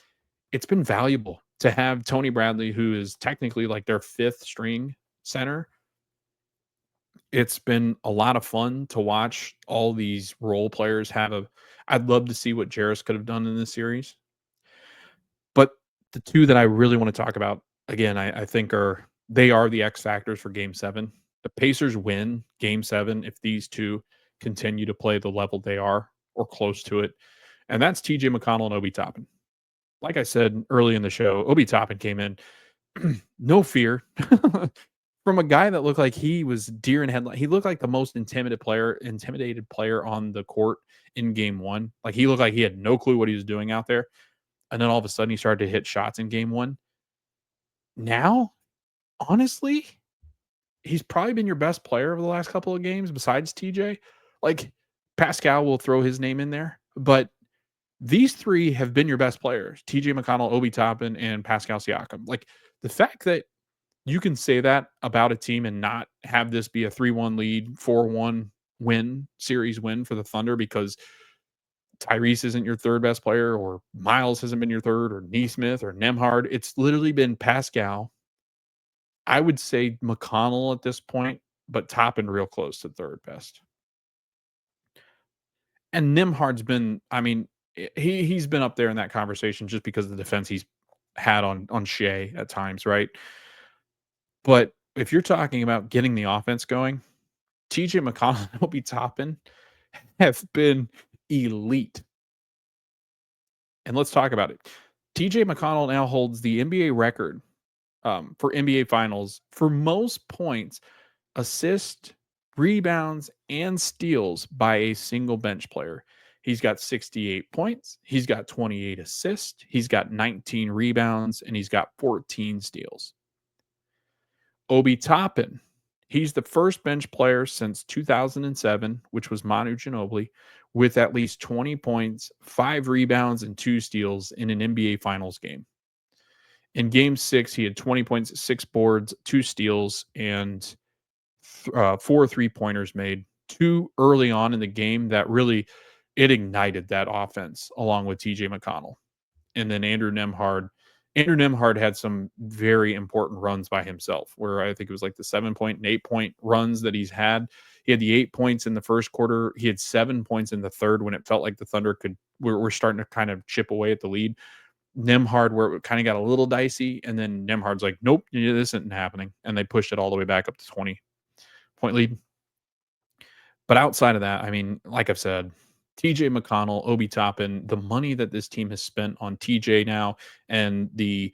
It's been valuable to have Tony Bradley, who is technically like their 5th string center. It's been a lot of fun to watch all these role players I'd love to see what Jarris could have done in this series. But the two that I really want to talk about, again, I think they are the X factors for Game 7. The Pacers win Game 7 if these two continue to play the level they are or close to it, and that's TJ McConnell and Obi Toppin. Like I said early in the show, Obi Toppin came in, no fear, from a guy that looked like he was deer in headlights. He looked like the most intimidated player on the court in Game 1. Like, he looked like he had no clue what he was doing out there, and then all of a sudden he started to hit shots in Game 1. Now, honestly, he's probably been your best player over the last couple of games besides TJ. Like, Pascal will throw his name in there, but these three have been your best players: TJ McConnell, Obi Toppin, and Pascal Siakam. Like, the fact that you can say that about a team and not have this be a 3-1 lead, 4-1 series win for the Thunder because Tyrese isn't your third best player, or Miles hasn't been your third, or Nesmith or Nembhard. It's literally been Pascal. I would say McConnell at this point, but Toppin real close to third best. And Nembhard's been, I mean, he's been up there in that conversation just because of the defense he's had on Shea at times, right? But if you're talking about getting the offense going, TJ McConnell and Obi Toppin have been elite. And let's talk about it. TJ McConnell now holds the NBA record for NBA Finals for most points, assists, rebounds, and steals by a single bench player. He's got 68 points. He's got 28 assists. He's got 19 rebounds, and he's got 14 steals. Obi Toppin, he's the first bench player since 2007, which was Manu Ginobili, with at least 20 points, 5 rebounds, and 2 steals in an NBA Finals game. In Game 6, he had 20 points, 6 boards, 2 steals, and 4 3-pointers made. 2 early on in the game that really ignited that offense, along with TJ McConnell. And then Andrew Nembhard had some very important runs by himself, where I think it was like the 7-point and 8-point runs that he's had. He had the 8 points in the first quarter. He had 7 points in the third when it felt like the Thunder were starting to kind of chip away at the lead. Nembhard, where it kind of got a little dicey, and then Nembhard's like, nope, this isn't happening. And they pushed it all the way back up to 20-point lead. But outside of that, I mean, like I've said, TJ McConnell, Obi Toppin, the money that this team has spent on TJ now, and the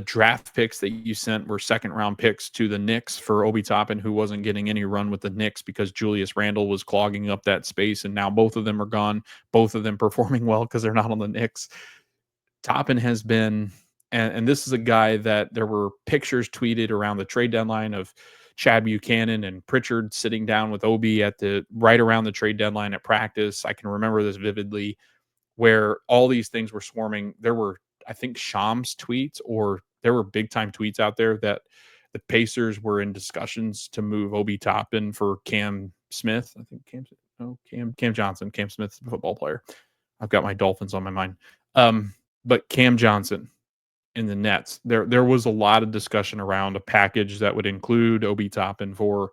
draft picks that you sent were second-round picks to the Knicks for Obi Toppin, who wasn't getting any run with the Knicks because Julius Randle was clogging up that space, and now both of them are gone, both of them performing well because they're not on the Knicks. Toppin has been And this is a guy that there were pictures tweeted around the trade deadline of Chad Buchanan and Pritchard sitting down with Obi at the right around the trade deadline at practice. I can remember this vividly, where all these things were swarming. There were, I think, Shams tweets, or there were big time tweets out there that the Pacers were in discussions to move Obi Toppin for Cam Smith. I think Cam Johnson, Cam Smith, the football player. I've got my Dolphins on my mind. But Cam Johnson in the Nets, there was a lot of discussion around a package that would include Obi Toppin for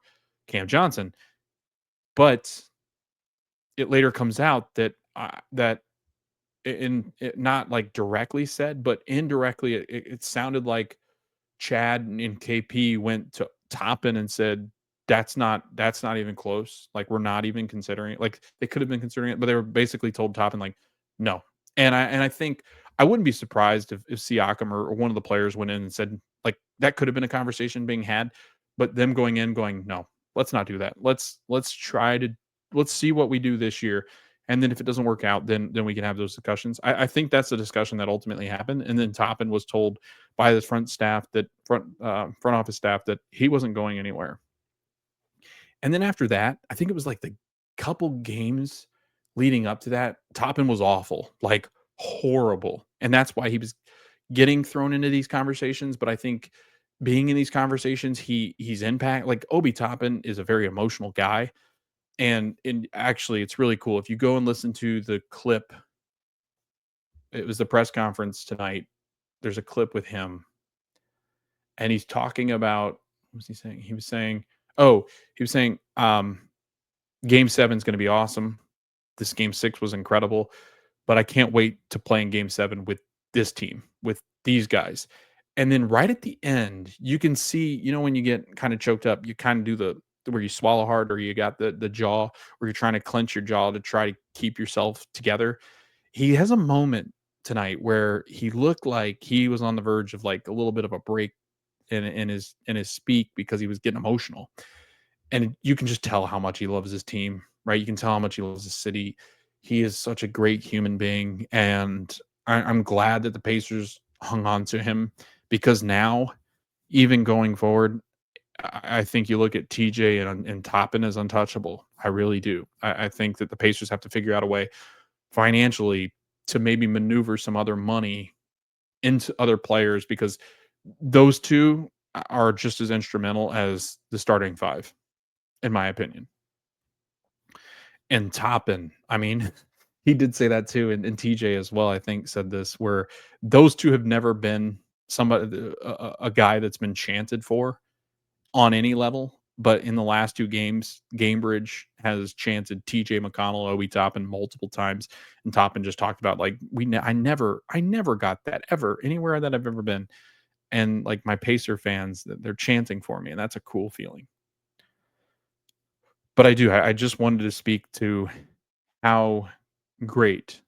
Cam Johnson. But it later comes out that not like directly said, but indirectly, it sounded like Chad and KP went to Toppin and said, that's not even close. Like, we're not even considering it. Like, they could have been considering it, but they were basically told Toppin, like, no. And I think I wouldn't be surprised if Siakam or one of the players went in and said, like, that could have been a conversation being had, but them going, no, let's not do that. Let's see what we do this year. And then if it doesn't work out, then we can have those discussions. I think that's the discussion that ultimately happened. And then Toppin was told by the front office staff that he wasn't going anywhere. And then after that, I think it was like the couple games leading up to that, Toppin was awful, like horrible. And that's why he was getting thrown into these conversations. But I think being in these conversations, he's impact. Like, Obi Toppin is a very emotional guy. And actually, it's really cool. If you go and listen to the clip, it was the press conference tonight. There's a clip with him. And he's talking about, what was he saying? He was saying, Game 7 is going to be awesome. This Game 6 was incredible. But I can't wait to play in Game 7 with this team, with these guys. And then right at the end, you can see, when you get kind of choked up, you kind of do where you swallow hard, or you got the jaw, or you're trying to clench your jaw to try to keep yourself together. He has a moment tonight where he looked like he was on the verge of like a little bit of a break in his speak, because he was getting emotional. And you can just tell how much he loves his team, right? You can tell how much he loves his city. He is such a great human being. And I'm glad that the Pacers hung on to him, because now, even going forward, I think you look at TJ and Toppin as untouchable. I really do. I think that the Pacers have to figure out a way financially to maybe maneuver some other money into other players, because those two are just as instrumental as the starting five, in my opinion. And Toppin, I mean, he did say that too, and TJ as well, I think, said this, where those two have never been somebody, a guy that's been chanted for on any level. But in the last two games, Gamebridge has chanted TJ McConnell, Obi Toppin multiple times, and Toppin just talked about, like, I never got that ever anywhere that I've ever been, and like my Pacer fans, they're chanting for me, and that's a cool feeling. But I just wanted to speak to how great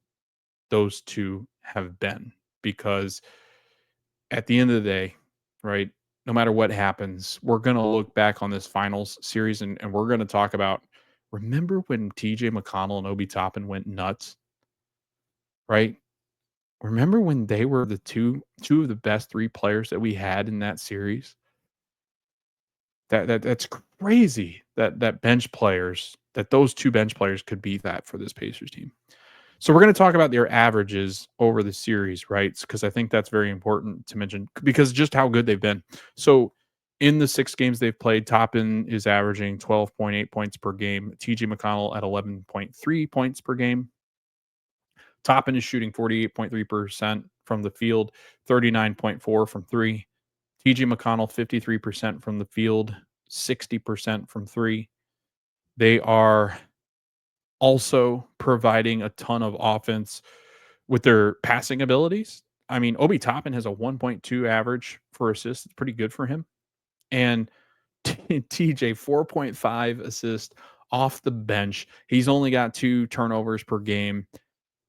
those two have been, because at the end of the day, right, no matter what happens, we're going to look back on this finals series, and we're going to talk about, remember when TJ McConnell and Obi Toppin went nuts, right? Remember when they were the two of the best three players that we had in that series? That's crazy that those two bench players could be that for this Pacers team. So we're going to talk about their averages over the series, right? Because I think that's very important to mention, because just how good they've been. So in the 6 games they've played, Toppin is averaging 12.8 points per game. TJ McConnell at 11.3 points per game. Toppin is shooting 48.3% from the field, 39.4 from 3. TJ McConnell, 53% from the field, 60% from 3. They are also providing a ton of offense with their passing abilities. I mean, Obi Toppin has a 1.2 average for assists. It's pretty good for him. And TJ, 4.5 assists off the bench. He's only got 2 turnovers per game.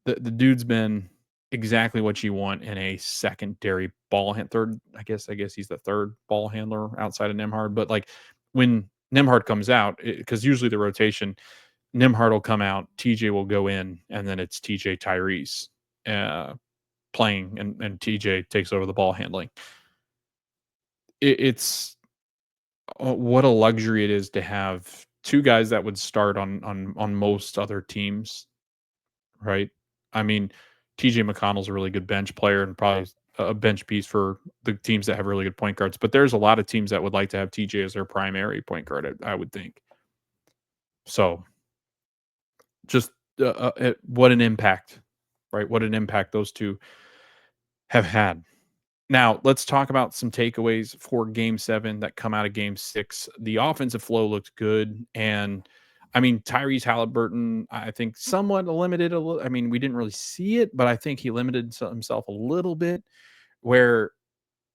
The dude's been exactly what you want in a secondary ball handler. I guess he's the third ball handler outside of Nembhard. But like, when Nembhard comes out, because usually the rotation, Nembhard will come out, TJ will go in, and then it's TJ Tyrese. playing and TJ takes over the ball handling. It's what a luxury it is to have two guys that would start on most other teams, right? I mean, TJ McConnell's a really good bench player and probably a bench piece for the teams that have really good point guards. But there's a lot of teams that would like to have TJ as their primary point guard, I would think. So just what an impact, right? What an impact those two have had. Now, let's talk about some takeaways for game 7 that come out of game 6. The offensive flow looked good. And I mean, Tyrese Haliburton, I think somewhat limited a little. I mean, we didn't really see it, but I think he limited himself a little bit where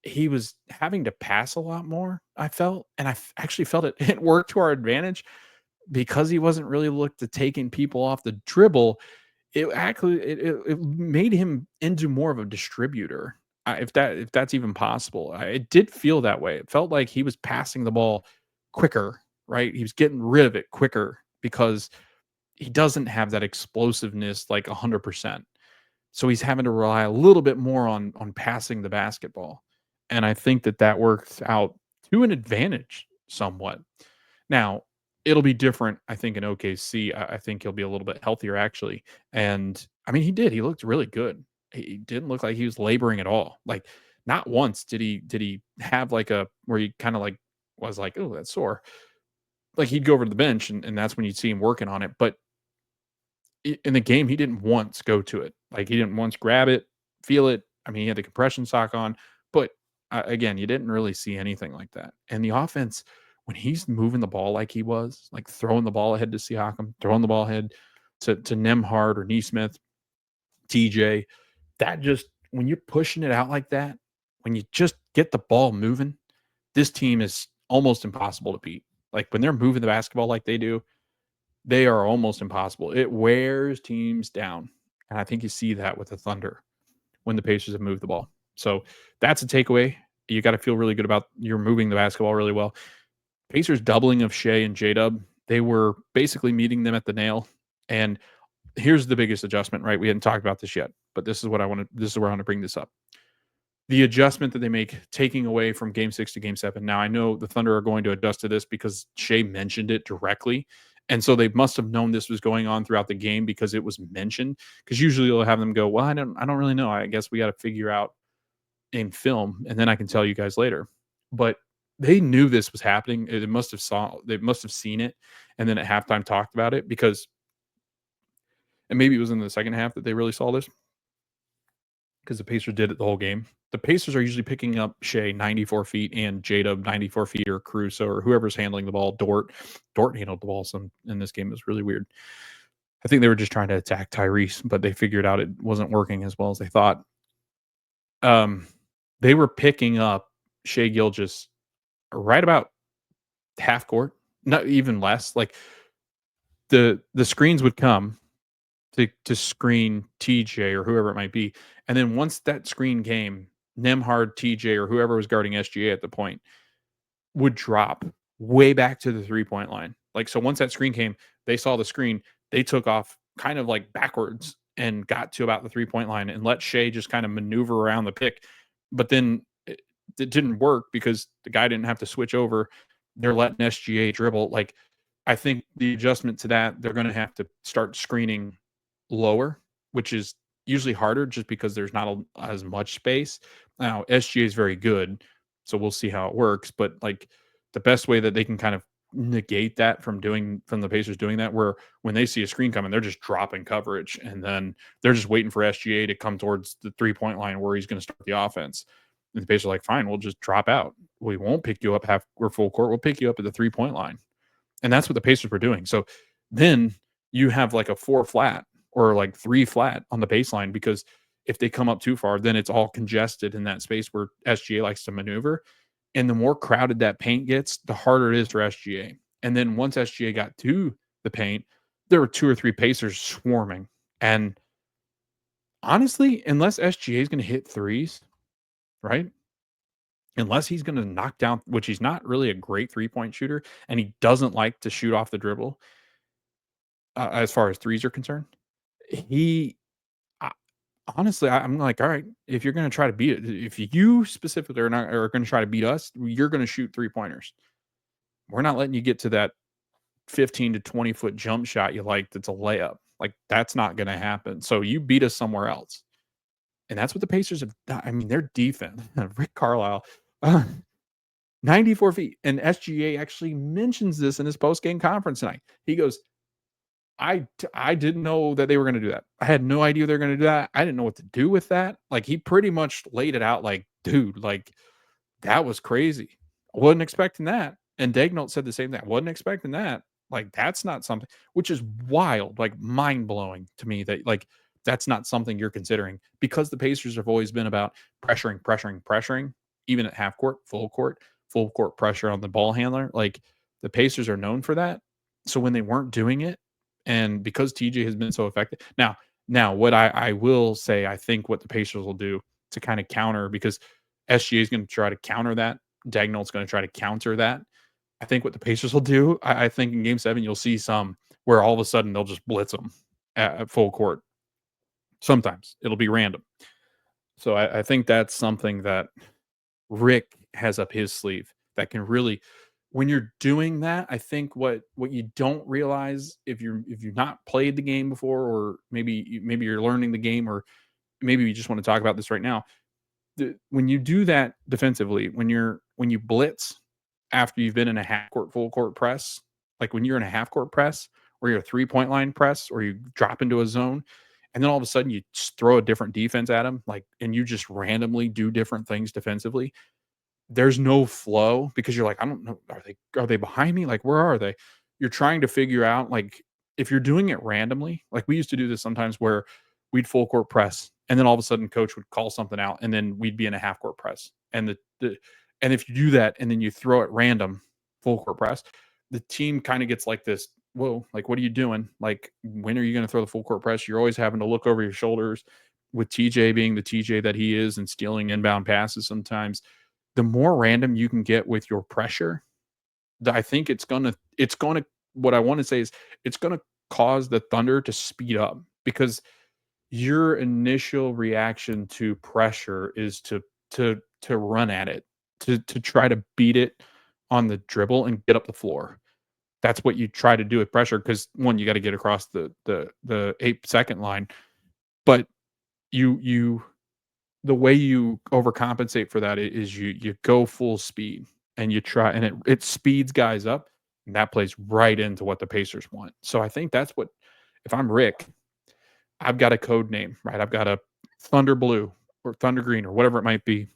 he was having to pass a lot more, I felt. And actually felt it worked to our advantage because he wasn't really looked to taking people off the dribble. It actually it made him into more of a distributor, if that's even possible. It did feel that way. It felt like he was passing the ball quicker, right? He was getting rid of it quicker because he doesn't have that explosiveness like 100%. So he's having to rely a little bit more on passing the basketball, and I think that works out to an advantage somewhat. Now, it'll be different, I think, in OKC. I think he'll be a little bit healthier, actually. And I mean, he did. He looked really good. He didn't look like he was laboring at all. Like, not once did he have like a where he kind of like was like, oh, that's sore. Like he'd go over to the bench and that's when you'd see him working on it. But in the game, he didn't once go to it. Like he didn't once grab it, feel it. I mean, he had the compression sock on, but again, you didn't really see anything like that. And the offense, when he's moving the ball like he was, like throwing the ball ahead to Siakam, throwing the ball ahead to Nembhard or Nesmith, TJ, that just when you're pushing it out like that, when you just get the ball moving, this team is almost impossible to beat. Like when they're moving the basketball like they do, they are almost impossible. It wears teams down. And I think you see that with the Thunder when the Pacers have moved the ball. So that's a takeaway. You got to feel really good about you're moving the basketball really well. Pacers doubling of Shea and J-Dub, they were basically meeting them at the nail. And here's the biggest adjustment, right? We hadn't talked about this yet, but this is where I want to bring this up. The adjustment that they make taking away from game 6 to game 7. Now, I know the Thunder are going to adjust to this because Shea mentioned it directly. And so they must have known this was going on throughout the game because it was mentioned. Because usually they'll have them go, well, I don't really know. I guess we got to figure out in film, and then I can tell you guys later. But they knew this was happening. They must have seen it, and then at halftime talked about it because, and maybe it was in the second half that they really saw this because the Pacers did it the whole game. The Pacers are usually picking up Shea 94 feet and J-Dub 94 feet or Caruso or whoever's handling the ball. Dort handled the ball some in this game. It was really weird. I think they were just trying to attack Tyrese, but they figured out it wasn't working as well as they thought. They were picking up Shea Gilgeous right about half court, not even less. Like the screens would come to screen TJ or whoever it might be. And then once that screen came, Nembhard, TJ, or whoever was guarding SGA at the point would drop way back to the 3-point line. Like, so once that screen came, they saw the screen, they took off kind of like backwards and got to about the 3-point line and let Shea just kind of maneuver around the pick. But then it didn't work because the guy didn't have to switch over. They're letting SGA dribble. Like, I think the adjustment to that, they're going to have to start screening lower, which is usually harder just because there's not as much space. Now, SGA is very good, so we'll see how it works. But like the best way that they can kind of negate that from the Pacers doing that, where when they see a screen coming, they're just dropping coverage and then they're just waiting for SGA to come towards the 3-point line where he's going to start the offense. And the Pacers are like, fine, we'll just drop out. We won't pick you up half or full court. We'll pick you up at the 3-point line. And that's what the Pacers were doing. So then you have like a 4 flat or like 3 flat on the baseline, because if they come up too far, then it's all congested in that space where SGA likes to maneuver. And the more crowded that paint gets, the harder it is for SGA. And then once SGA got to the paint, there were 2 or 3 Pacers swarming. And honestly, unless SGA is going to hit threes, right? Unless he's going to knock down, which he's not really a great 3-point shooter, and he doesn't like to shoot off the dribble as far as threes are concerned. honestly, I'm like, all right, if you're going to try to beat it, if you specifically are going to try to beat us, you're going to shoot 3-pointers. We're not letting you get to that 15 to 20-foot jump shot you like that's a layup. Like, that's not going to happen. So you beat us somewhere else. And that's what the Pacers have done. I mean, their defense, Rick Carlisle, 94 feet. And SGA actually mentions this in his post-game conference tonight. He goes, I didn't know that they were going to do that. I had no idea they were going to do that. I didn't know what to do with that. Like, he pretty much laid it out like, dude, like, that was crazy. I wasn't expecting that. And Daigneault said the same thing. I wasn't expecting that. Like, that's not something, which is wild, like mind blowing to me that, like, that's not something you're considering, because the Pacers have always been about pressuring, even at half court, full court pressure on the ball handler. Like, the Pacers are known for that. So when they weren't doing it, and because TJ has been so effective, now what I will say, I think what the Pacers will do to kind of counter, because SGA is going to try to counter that, Daigneault's going to try to counter that. I think what the Pacers will do, I think in Game 7 you'll see some where all of a sudden they'll just blitz them at full court. Sometimes it'll be random. So I think that's something that Rick has up his sleeve that can really, when you're doing that, I think what you don't realize, if you've not played the game before, or maybe you're learning the game, or maybe you just want to talk about this right now. When you do that defensively, when you blitz after you've been in a half court, full court press, like when you're in a half court press, or you're a 3-point line press, or you drop into a zone, and then all of a sudden you just throw a different defense at them, like, and you just randomly do different things defensively. There's no flow, because you're like, I don't know, are they behind me? Like, where are they? You're trying to figure out, like, if you're doing it randomly, like we used to do this sometimes where we'd full court press, and then all of a sudden coach would call something out, and then we'd be in a half court press. And and if you do that and then you throw it random full court press, the team kind of gets like this, whoa, like, what are you doing? Like, when are you going to throw the full court press? You're always having to look over your shoulders, with TJ being the TJ that he is and stealing inbound passes sometimes. The more random you can get with your pressure, I think it's gonna, what I want to say is, it's gonna cause the Thunder to speed up, because your initial reaction to pressure is to run at it, to try to beat it on the dribble and get up the floor. That's what you try to do with pressure, because one, you got to get across the 8-second line, but you the way you overcompensate for that is you go full speed, and you try, and it speeds guys up, and that plays right into what the Pacers want. So I think that's what, if I'm Rick, I've got a code name, right? I've got a Thunder Blue or Thunder Green or whatever it might be,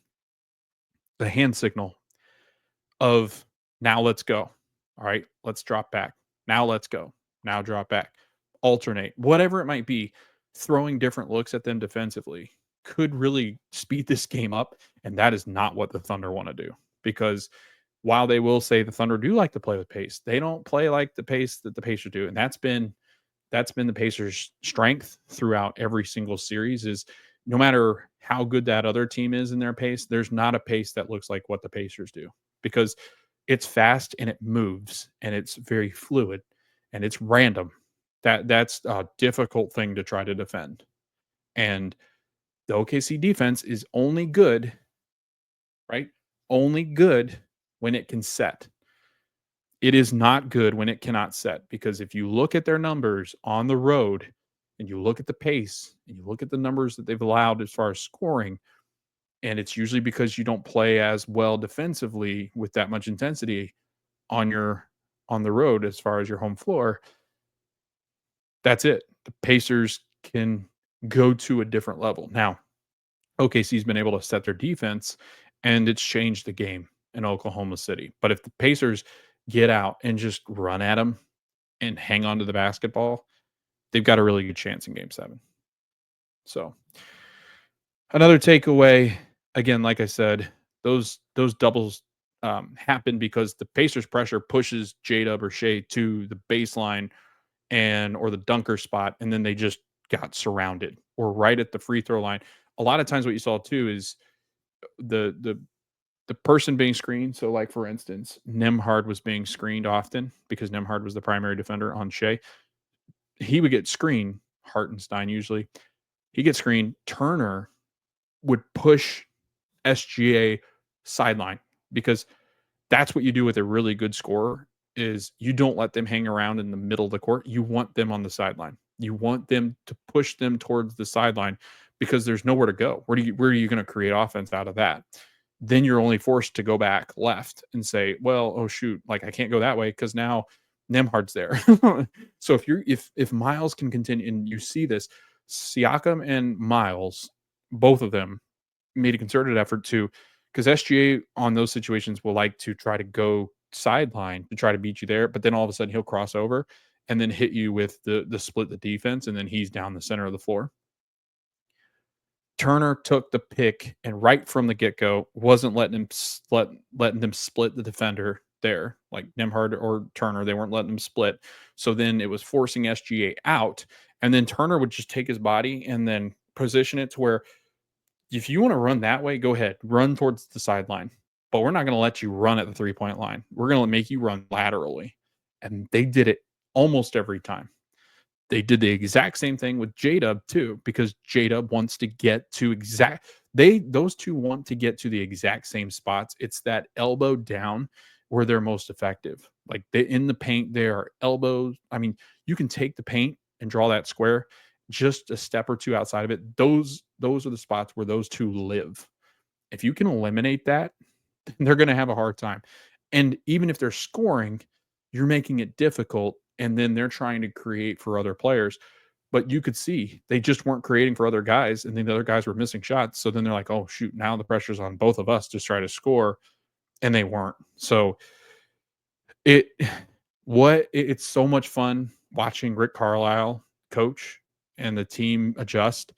the hand signal of, now let's go. All right, let's drop back. Now let's go. Now drop back. Alternate, whatever it might be, throwing different looks at them defensively could really speed this game up. And that is not what the Thunder want to do, because while they will say the Thunder do like to play with pace, they don't play like the pace that the Pacers do. And that's been the Pacers' strength throughout every single series, is no matter how good that other team is in their pace, there's not a pace that looks like what the Pacers do, because it's fast and it moves and it's very fluid and it's random. That's a difficult thing to try to defend. And the OKC defense is only good, right? Only good when it can set. It is not good when it cannot set, because if you look at their numbers on the road, and you look at the pace, and you look at the numbers that they've allowed as far as scoring, and it's usually because you don't play as well defensively with that much intensity on the road as far as your home floor. That's it. The Pacers can go to a different level. Now, OKC's been able to set their defense, and it's changed the game in Oklahoma City. But if the Pacers get out and just run at them and hang on to the basketball, they've got a really good chance in Game 7. So another takeaway, again, like I said, those doubles happen because the Pacers pressure pushes J-Dub or Shea to the baseline or the dunker spot, and then they just got surrounded, or right at the free throw line. A lot of times what you saw too is the person being screened. So, like, for instance, Nembhard was being screened often because Nembhard was the primary defender on Shea. He would get screened, Hartenstein usually, He gets screened. Turner would push SGA sideline because that's what you do with a really good scorer is you don't let them hang around in the middle of the court. You want them on the sideline. You want them to push them towards the sideline because there's nowhere to go. Where are you going to create offense out of that? Then you're only forced to go back left and say, well, oh shoot, like I can't go that way because now Nembhard's there. So if Miles can continue, and you see this, Siakam and Miles, both of them made a concerted effort to, because SGA on those situations will like to try to go sideline to try to beat you there, but then all of a sudden he'll cross over and then hit you with the split the defense, and then he's down the center of the floor. Turner took the pick and right from the get-go wasn't letting them split the defender there, like Nembhard or Turner. They weren't letting them split. So then it was forcing SGA out, and then Turner would just take his body and then position it to where if you want to run that way, go ahead, run towards the sideline. But we're not going to let you run at the three-point line. We're going to make you run laterally. And they did it almost every time. They did the exact same thing with J-Dub too, because J-Dub wants to get to those two want to get to the exact same spots. It's that elbow down where they're most effective. Like in the paint, they are elbows. I mean, you can take the paint and draw that square just a step or two outside of it. Those are the spots where those two live. If you can eliminate that, they're going to have a hard time. And even if they're scoring, you're making it difficult, and then they're trying to create for other players. But you could see they just weren't creating for other guys, and then the other guys were missing shots. So then they're like, oh, shoot, now the pressure's on both of us to try to score, and they weren't. So it's so much fun watching Rick Carlisle coach and the team adjust.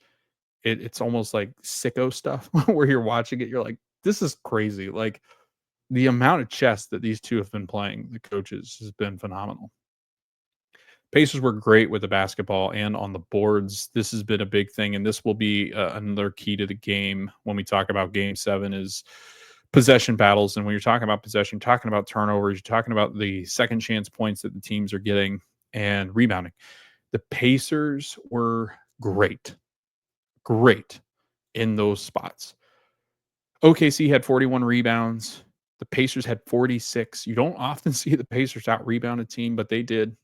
It's almost like sicko stuff where you're watching it. You're like, this is crazy. Like the amount of chess that these two have been playing, the coaches, has been phenomenal. Pacers were great with the basketball and on the boards. This has been a big thing, and this will be another key to the game when we talk about Game 7 is possession battles. And when you're talking about possession, you're talking about turnovers, you're talking about the second chance points that the teams are getting and rebounding. The Pacers were great in those spots. OKC had 41 rebounds. The Pacers had 46. You don't often see the Pacers out-rebound a team, but they did.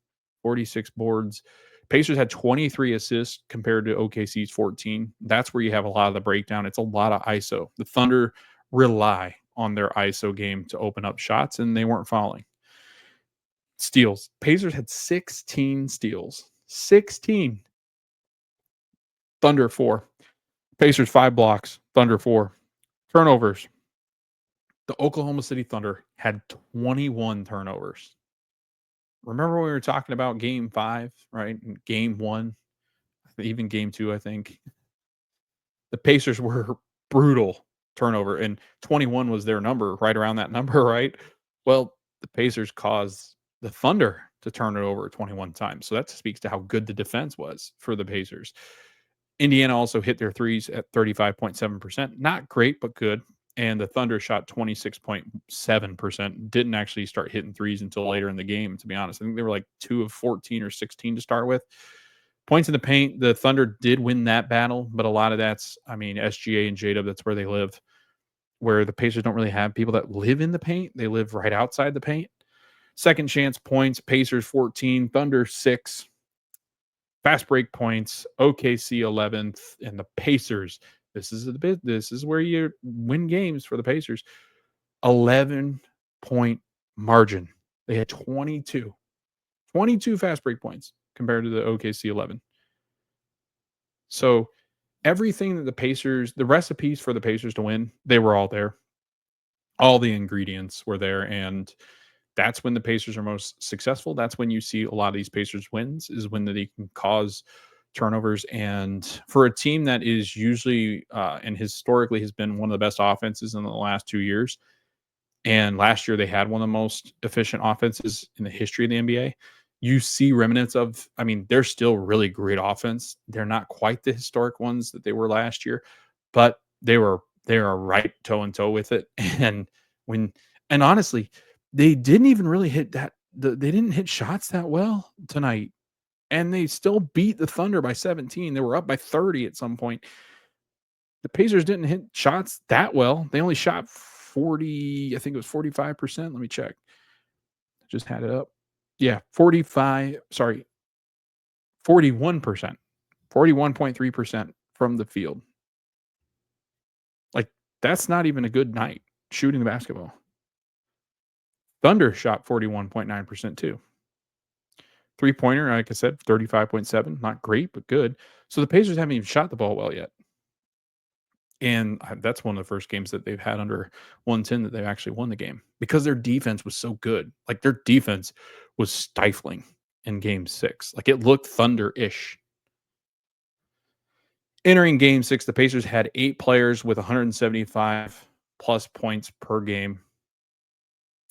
46 boards. Pacers had 23 assists compared to OKC's 14. That's where you have a lot of the breakdown. It's a lot of ISO. The Thunder rely on their ISO game to open up shots, and they weren't fouling. Steals. Pacers had 16 steals. 16. Thunder 4. Pacers 5 blocks. Thunder 4. Turnovers. The Oklahoma City Thunder had 21 turnovers. Remember when we were talking about Game 5, right? And Game 1, even Game 2, I think. The Pacers were brutal turnover, and 21 was their number, right around that number, right? Well, the Pacers caused the Thunder to turn it over 21 times. So that speaks to how good the defense was for the Pacers. Indiana also hit their threes at 35.7%. Not great, but good. And the Thunder shot 26.7%. Didn't actually start hitting threes until later in the game, to be honest. I think they were like 2 of 14 or 16 to start with. Points in the paint, the Thunder did win that battle, but a lot of that's, SGA and J-Dub, that's where they live. Where the Pacers don't really have people that live in the paint. They live right outside the paint. Second chance points, Pacers 14, Thunder 6. Fast break points, OKC 11th, and the Pacers. This is where you win games for the Pacers. 11-point margin. They had 22 fast break points compared to the OKC 11. So everything that the recipes for the Pacers to win, they were all there. All the ingredients were there, and that's when the Pacers are most successful. That's when you see a lot of these Pacers wins, is when they can cause turnovers. And for a team that is usually and historically has been one of the best offenses in the last 2 years, and last year they had one of the most efficient offenses in the history of the NBA, you see remnants of, they're still really great offense. They're not quite the historic ones that they were last year, but they are right toe and toe with it. And honestly, they didn't even really hit that. They didn't hit shots that well tonight. and they still beat the Thunder by 17. They were up by 30 at some point. The Pacers didn't hit shots that well. They only shot 40, I think it was 45%. Let me check. Just had it up. Yeah, 41%. 41.3% from the field. Like, that's not even a good night shooting the basketball. Thunder shot 41.9% too. Three-pointer, like I said, 35.7. Not great, but good. So the Pacers haven't even shot the ball well yet. And that's one of the first games that they've had under 110 that they've actually won the game because their defense was so good. Like, their defense was stifling in game 6. Like, it looked Thunder-ish. Entering game 6, the Pacers had 8 players with 175 plus points per game.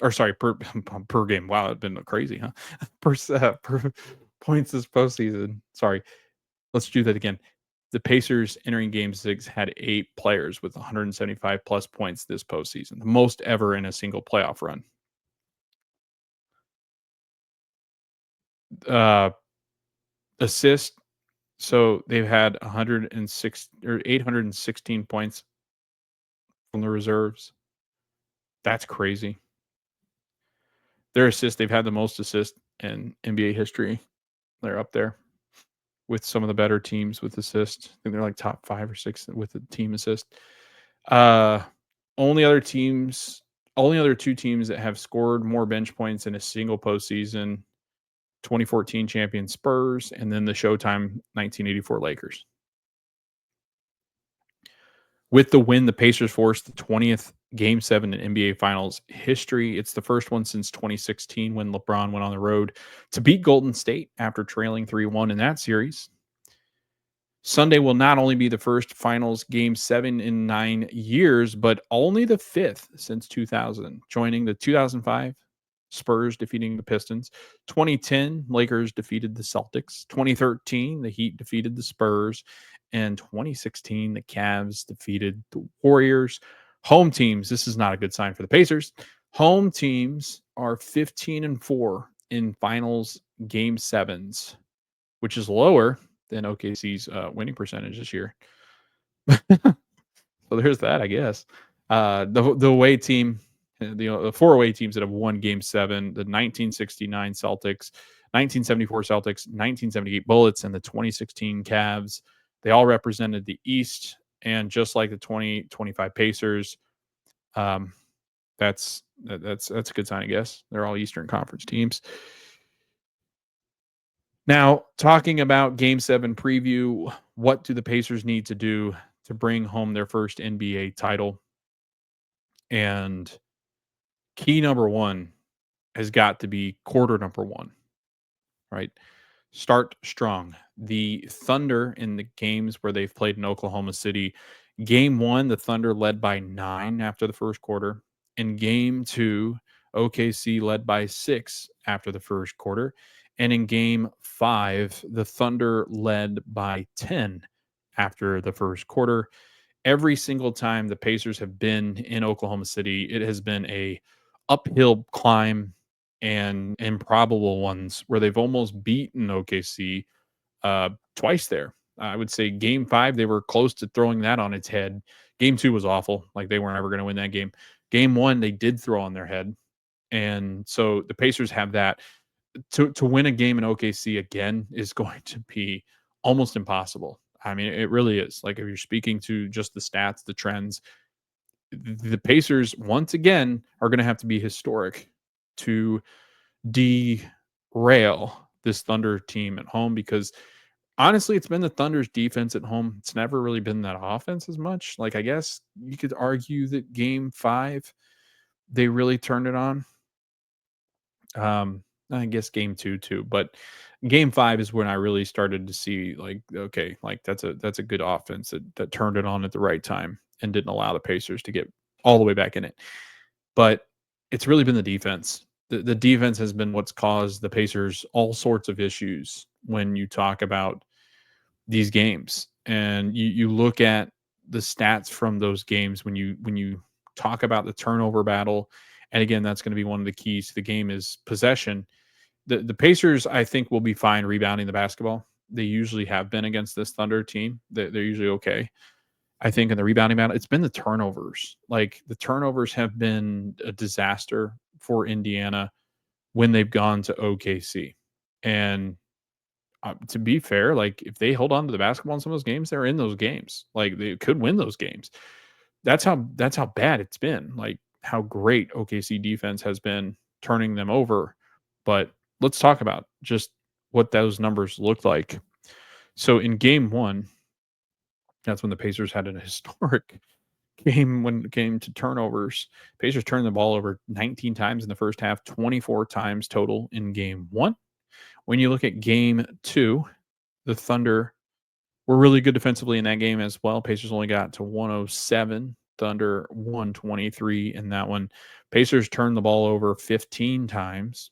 Or sorry, per game. Wow, it's been crazy, huh? per points this postseason. Sorry. Let's do that again. The Pacers entering game 6 had 8 players with 175 plus points this postseason, the most ever in a single playoff run. Assist. So they've had 106 or 816 points from the reserves. That's crazy. Their assists, they've had the most assists in NBA history. They're up there with some of the better teams with assists. I think they're like top 5 or 6 with the team assist. Only other 2 teams that have scored more bench points in a single postseason, 2014 champion Spurs, and then the Showtime 1984 Lakers. With the win, the Pacers forced the 20th Game 7 in NBA Finals history. It's the first one since 2016 when LeBron went on the road to beat Golden State after trailing 3-1 in that series. Sunday will not only be the first Finals Game 7 in 9 years, but only the 5th since 2000, joining the 2005 Spurs defeating the Pistons. 2010, Lakers defeated the Celtics. 2013, the Heat defeated the Spurs. And 2016, the Cavs defeated the Warriors. Home teams, this is not a good sign for the Pacers. Home teams are 15-4 in Finals Game 7s, which is lower than OKC's winning percentage this year. So there's that, I guess. The away team, the 4 away teams that have won Game 7, the 1969 Celtics, 1974 Celtics, 1978 Bullets, and the 2016 Cavs. They all represented the East, and just like the 2025 Pacers, that's a good sign, I guess. They're all Eastern Conference teams. Now, talking about Game 7 preview, what do the Pacers need to do to bring home their first NBA title? And key number 1 has got to be quarter number 1, right? Start strong. The Thunder in the games where they've played in Oklahoma City, Game 1, the Thunder led by 9 after the first quarter. In Game 2, OKC led by 6 after the first quarter. And in Game 5, the Thunder led by 10 after the first quarter. Every single time the Pacers have been in Oklahoma City, it has been a uphill climb and improbable ones where they've almost beaten OKC twice there. I would say Game 5, they were close to throwing that on its head. Game 2 was awful. Like, they weren't ever going to win that game. Game 1, they did throw on their head. And so the Pacers have that. To win a game in OKC again is going to be almost impossible. I mean, it really is. Like, if you're speaking to just the stats, the trends, the Pacers, once again, are going to have to be historic to derail this Thunder team at home, because honestly, it's been the Thunder's defense at home. It's never really been that offense as much. Like, I guess you could argue that Game 5, they really turned it on. I guess Game 2 too, but Game 5 is when I really started to see, like, okay, like that's a good offense that turned it on at the right time and didn't allow the Pacers to get all the way back in it. But it's really been the defense. The defense has been what's caused the Pacers all sorts of issues when you talk about these games. And you look at the stats from those games when you talk about the turnover battle. And again, that's going to be one of the keys to the game is possession. the Pacers, I think, will be fine rebounding the basketball. They usually have been against this Thunder team. They're usually okay. I think in the rebounding battle, it's been the turnovers. Like the turnovers have been a disaster for Indiana when they've gone to OKC. And to be fair, like if they hold on to the basketball in some of those games, they're in those games. Like they could win those games. That's how bad it's been. Like how great OKC defense has been turning them over. But let's talk about just what those numbers look like. So in game 1, that's when the Pacers had an historic game when it came to turnovers. Pacers turned the ball over 19 times in the first half, 24 times total in game 1. When you look at game 2, the Thunder were really good defensively in that game as well. Pacers only got to 107, Thunder 123 in that one. Pacers turned the ball over 15 times,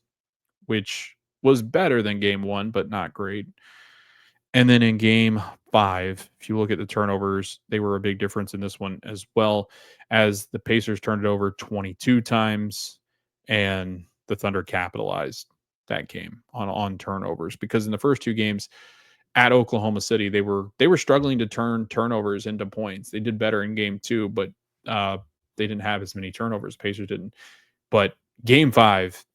which was better than game 1, but not great. And then in game 5, if you look at the turnovers, they were a big difference in this one as well, as the Pacers turned it over 22 times and the Thunder capitalized that game on turnovers, because in the first 2 games at Oklahoma City, they were struggling to turn turnovers into points. They did better in game 2, but they didn't have as many turnovers. Pacers didn't. But game 5,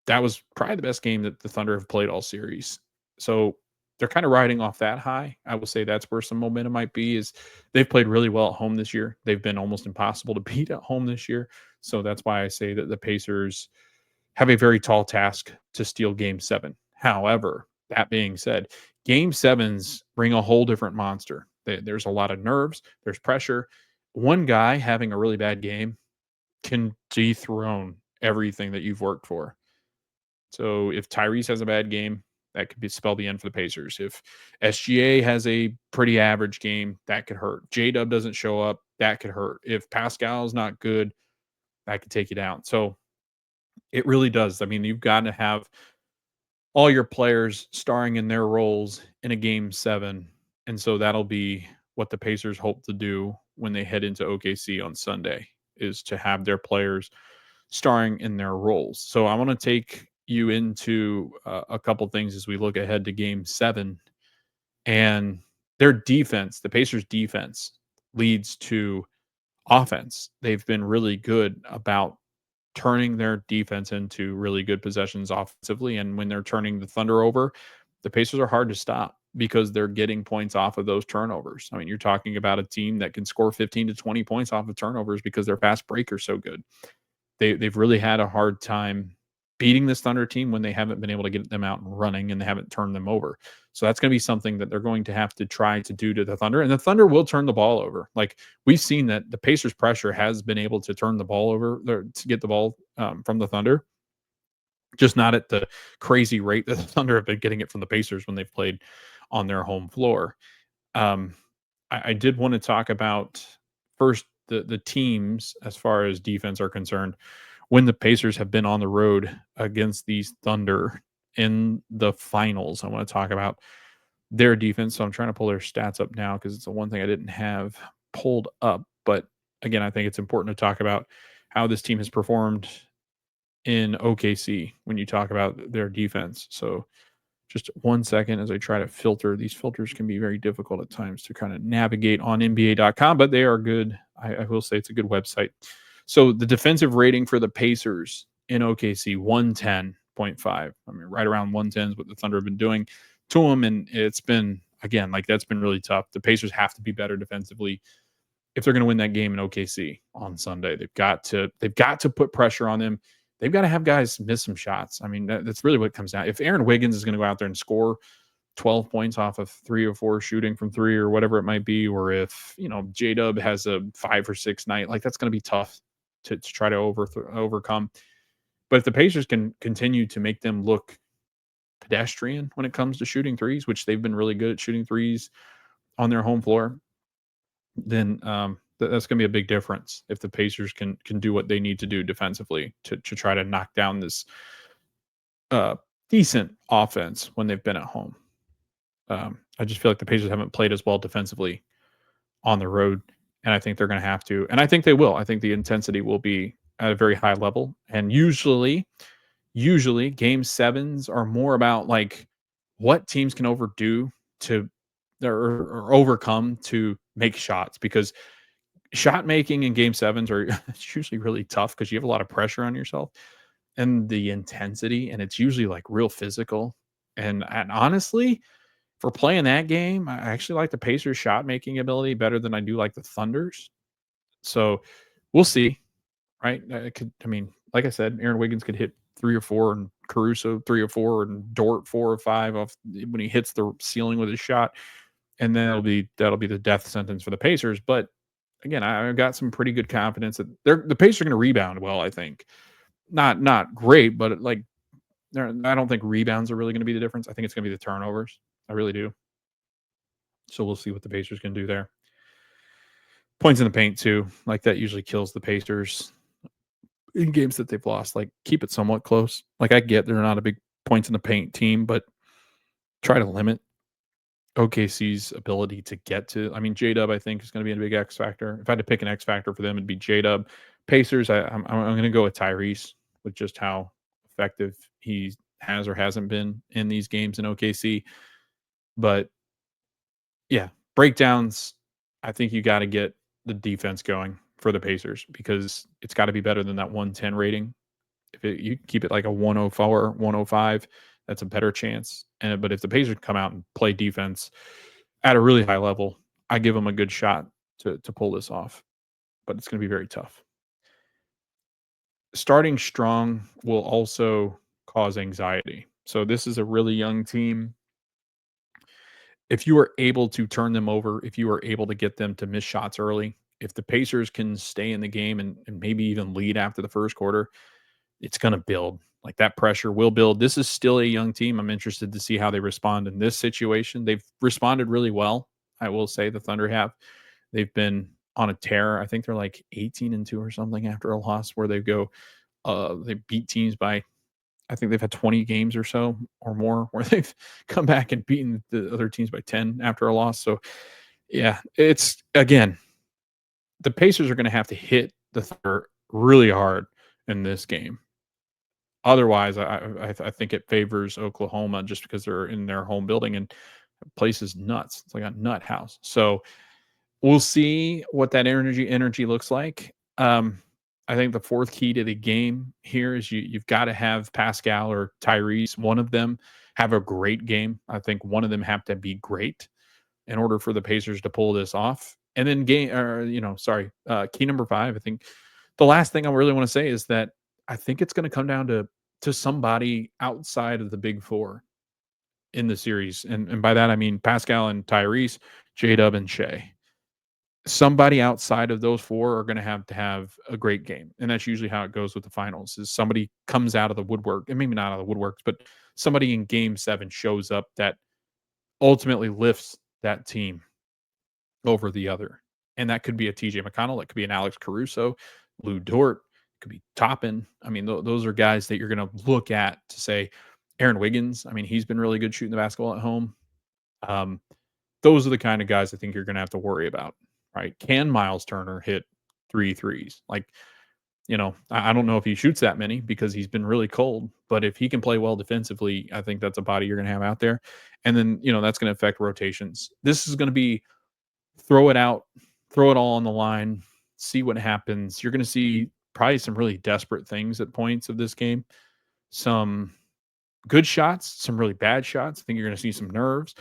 that was probably the best game that the Thunder have played all series. So they're kind of riding off that high. I will say that's where some momentum might be, is they've played really well at home this year. They've been almost impossible to beat at home this year. So that's why I say that the Pacers have a very tall task to steal game 7. However, that being said, game 7s bring a whole different monster. There's a lot of nerves. There's pressure. One guy having a really bad game can dethrone everything that you've worked for. So if Tyrese has a bad game, that could spell the end for the Pacers. If SGA has a pretty average game, that could hurt. J-Dub doesn't show up, that could hurt. If Pascal's not good, that could take you down. So it really does. I mean, you've got to have all your players starring in their roles in a game 7. And so that'll be what the Pacers hope to do when they head into OKC on Sunday, is to have their players starring in their roles. So I want to take you into a couple things as we look ahead to game 7, and their defense. The Pacers defense leads to offense. They've been really good about turning their defense into really good possessions offensively. And when they're turning the Thunder over, the Pacers are hard to stop because they're getting points off of those turnovers. I mean, you're talking about a team that can score 15 to 20 points off of turnovers because their fast break are so good. They've really had a hard time beating this Thunder team when they haven't been able to get them out and running, and they haven't turned them over. So that's going to be something that they're going to have to try to do to the Thunder. And the Thunder will turn the ball over. Like we've seen that the Pacers pressure has been able to turn the ball over, to get the ball from the Thunder, just not at the crazy rate that the Thunder have been getting it from the Pacers when they've played on their home floor. I did want to talk about first the teams as far as defense are concerned. When the Pacers have been on the road against these Thunder in the finals, I want to talk about their defense. So I'm trying to pull their stats up now because it's the one thing I didn't have pulled up. But again, I think it's important to talk about how this team has performed in OKC when you talk about their defense. So just 1 second as I try to filter. These filters can be very difficult at times to kind of navigate on NBA.com, but they are good. I will say it's a good website. So the defensive rating for the Pacers in OKC, 110.5. I mean, right around 110 is what the Thunder have been doing to them. And it's been, again, like that's been really tough. The Pacers have to be better defensively if they're going to win that game in OKC on Sunday. They've got to put pressure on them. They've got to have guys miss some shots. I mean, that's really what it comes down. If Aaron Wiggins is going to go out there and score 12 points off of 3 or 4 shooting from 3 or whatever it might be, or if, J-Dub has a 5 or 6 night, like that's going to be tough to try to overcome. But if the Pacers can continue to make them look pedestrian when it comes to shooting threes, which they've been really good at shooting threes on their home floor, then that's going to be a big difference if the Pacers can do what they need to do defensively to try to knock down this decent offense when they've been at home. I just feel like the Pacers haven't played as well defensively on the road, and I think they're going to have to. And I think they will. I think the intensity will be at a very high level. And usually usually game sevens are more about like what teams can overdo to or overcome to make shots, because shot making in game sevens are it's usually really tough because you have a lot of pressure on yourself and the intensity, and it's usually like real physical. And honestly, for playing that game, I actually like the Pacers shot making ability better than I do like the Thunder's. So we'll see, right? I mean, like I said, Aaron Wiggins could hit 3 or 4, and Caruso 3 or 4, and Dort 4 or 5 off when he hits the ceiling with his shot, and then that'll be the death sentence for the Pacers. But again, I've got some pretty good confidence that the Pacers are going to rebound well. I think not great, but like I don't think rebounds are really going to be the difference. I think it's going to be the turnovers. I really do. So we'll see what the Pacers can do there. Points in the paint too, like that usually kills the Pacers in games that they've lost. Like keep it somewhat close. Like I get they're not a big points in the paint team, but try to limit OKC's ability to get to. I mean, J-Dub I think is going to be a big X factor. If I had to pick an X factor for them, it'd be J-Dub. Pacers, I'm going to go with Tyrese with just how effective he has or hasn't been in these games in OKC. But yeah, breakdowns, I think you got to get the defense going for the Pacers because it's got to be better than that 110 rating. If you keep it like a 104, 105, that's a better chance. But if the Pacers come out and play defense at a really high level, I give them a good shot to pull this off. But it's going to be very tough. Starting strong will also cause anxiety. So this is a really young team. If you are able to turn them over, if you are able to get them to miss shots early, if the Pacers can stay in the game and maybe even lead after the first quarter, it's going to build. Like that pressure will build. This is still a young team. I'm interested to see how they respond in this situation. They've responded really well. I will say the Thunder have. They've been on a tear. I think they're like 18-2 or something after a loss where they go, they beat teams by, I think they've had 20 games or so or more where they've come back and beaten the other teams by 10 after a loss. So yeah, it's again, the Pacers are going to have to hit the Thunder really hard in this game. Otherwise, I think it favors Oklahoma just because they're in their home building and the place is nuts. It's like a nut house. So we'll see what that energy looks like. I think the fourth key to the game here is you've got to have Pascal or Tyrese, one of them, have a great game. I think one of them have to be great in order for the Pacers to pull this off. And then key number 5. I think the last thing I really want to say is that I think it's going to come down to somebody outside of the big four in the series. And by that, I mean Pascal and Tyrese, J-Dub and Shea. Somebody outside of those four are going to have a great game. And that's usually how it goes with the finals is somebody comes out of the woodwork, and maybe not out of the woodworks, but somebody in game 7 shows up that ultimately lifts that team over the other. And that could be a TJ McConnell. It could be an Alex Caruso, Lou Dort, it could be Toppin. I mean, those are guys that you're going to look at to say Aaron Wiggins. I mean, he's been really good shooting the basketball at home. Those are the kind of guys I think you're going to have to worry about, right? Can Miles Turner hit 3 threes? Like, I don't know if he shoots that many because he's been really cold, but if he can play well defensively, I think that's a body you're going to have out there. And then, that's going to affect rotations. This is going to be throw it out, throw it all on the line, see what happens. You're going to see probably some really desperate things at points of this game. Some good shots, some really bad shots. I think you're going to see some nerves.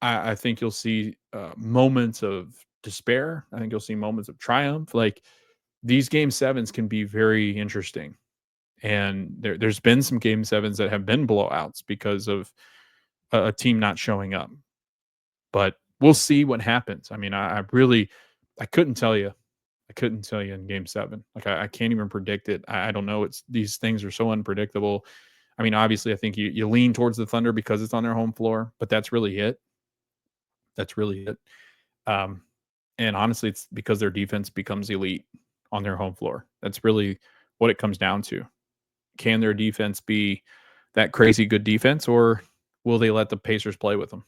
I think you'll see moments of despair. I think you'll see moments of triumph. Like these game 7s can be very interesting. And there's been some game 7s that have been blowouts because of a team not showing up. But we'll see what happens. I mean, I couldn't tell you. I couldn't tell you in game 7. Like I can't even predict it. I don't know. These things are so unpredictable. I mean, obviously I think you lean towards the Thunder because it's on their home floor, but that's really it. That's really it. And honestly, it's because their defense becomes elite on their home floor. That's really what it comes down to. Can their defense be that crazy good defense, or will they let the Pacers play with them?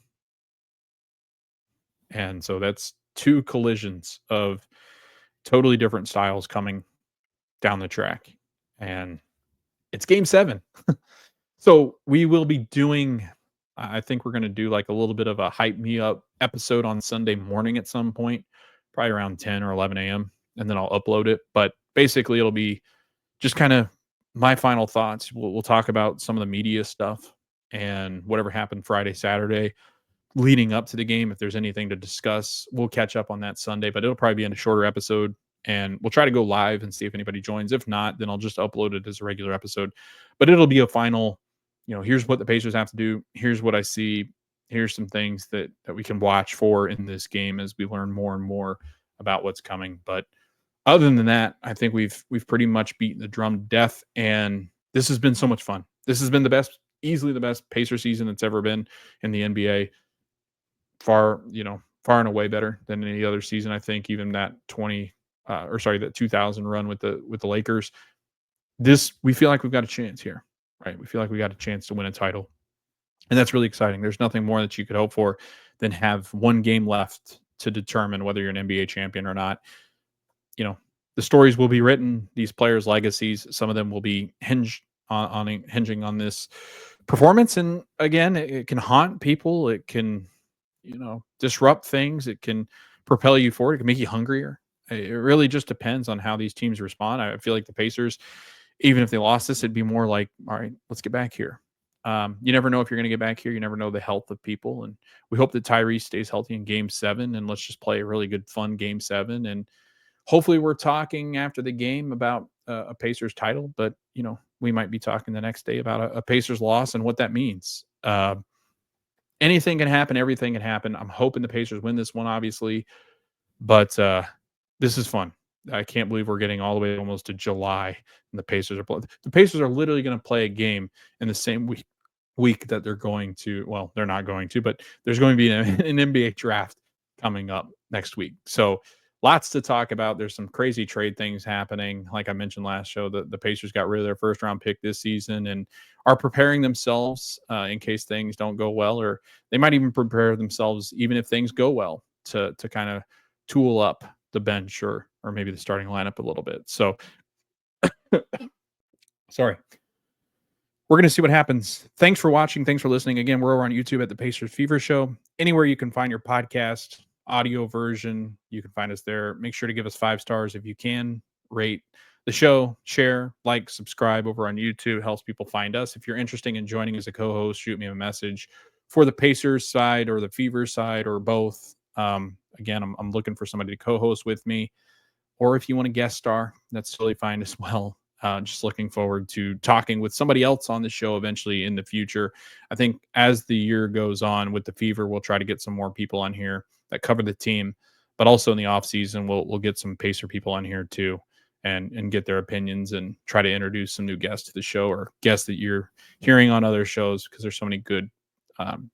And so that's 2 collisions of totally different styles coming down the track. And it's game 7. So we will be doing, I think we're going to do like a little bit of a hype me up episode on Sunday morning at some point, probably around 10 or 11 a.m. And then I'll upload it. But basically, it'll be just kind of my final thoughts. We'll talk about some of the media stuff and whatever happened Friday, Saturday, leading up to the game. If there's anything to discuss, we'll catch up on that Sunday, but it'll probably be in a shorter episode. And we'll try to go live and see if anybody joins. If not, then I'll just upload it as a regular episode. But it'll be a final, here's what the Pacers have to do. Here's what I see. Here's some things that we can watch for in this game as we learn more and more about what's coming. But other than that, I think we've pretty much beaten the drum to death. And this has been so much fun. This has been easily the best Pacer season that's ever been in the NBA. Far and away better than any other season. I think even that 2000 run with the Lakers. We feel like we've got a chance here, right? We feel like we got a chance to win a title. And that's really exciting. There's nothing more that you could hope for than have one game left to determine whether you're an NBA champion or not. The stories will be written, these players' legacies, some of them will be hinging on this performance. And again, it can haunt people. It can, disrupt things. It can propel you forward. It can make you hungrier. It really just depends on how these teams respond. I feel like the Pacers, even if they lost this, it'd be more like, all right, let's get back here. You never know if you're going to get back here. You never know the health of people. And we hope that Tyrese stays healthy in game 7. And let's just play a really good, fun game 7. And hopefully we're talking after the game about a Pacers title. But, we might be talking the next day about a Pacers loss and what that means. Anything can happen. Everything can happen. I'm hoping the Pacers win this one, obviously. But this is fun. I can't believe we're getting all the way almost to July and the Pacers are literally going to play a game in the same week that they're going to. Well, they're not going to, but there's going to be an NBA draft coming up next week. So lots to talk about. There's some crazy trade things happening. Like I mentioned last show, the Pacers got rid of their first round pick this season and are preparing themselves in case things don't go well, or they might even prepare themselves even if things go well to kind of tool up the bench or maybe the starting lineup a little bit. So sorry. We're going to see what happens. Thanks for watching. Thanks for listening. Again, we're over on YouTube at the Pacers Fever Show. Anywhere you can find your podcast, audio version, you can find us there. Make sure to give us 5 stars if you can. Rate the show, share, like, subscribe over on YouTube. It helps people find us. If you're interested in joining as a co-host, shoot me a message for the Pacers side or the Fever side or both. Again, I'm looking for somebody to co-host with me, or if you want a guest star, that's totally fine as well. Just looking forward to talking with somebody else on the show eventually in the future. I think as the year goes on with the Fever, we'll try to get some more people on here that cover the team, but also in the off season, we'll get some Pacer people on here too and get their opinions and try to introduce some new guests to the show or guests that you're hearing on other shows because there's so many good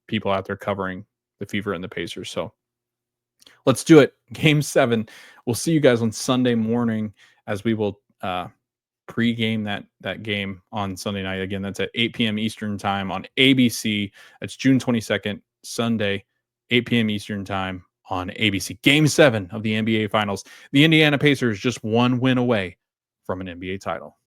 people out there covering the Fever and the Pacers. So let's do it. Game 7. We'll see you guys on Sunday morning as we will pre-game that game on Sunday night. Again, that's at 8 p.m. Eastern time on ABC. That's June 22nd, Sunday, 8 p.m. Eastern time on ABC. Game 7 of the NBA Finals. The Indiana Pacers just one win away from an NBA title.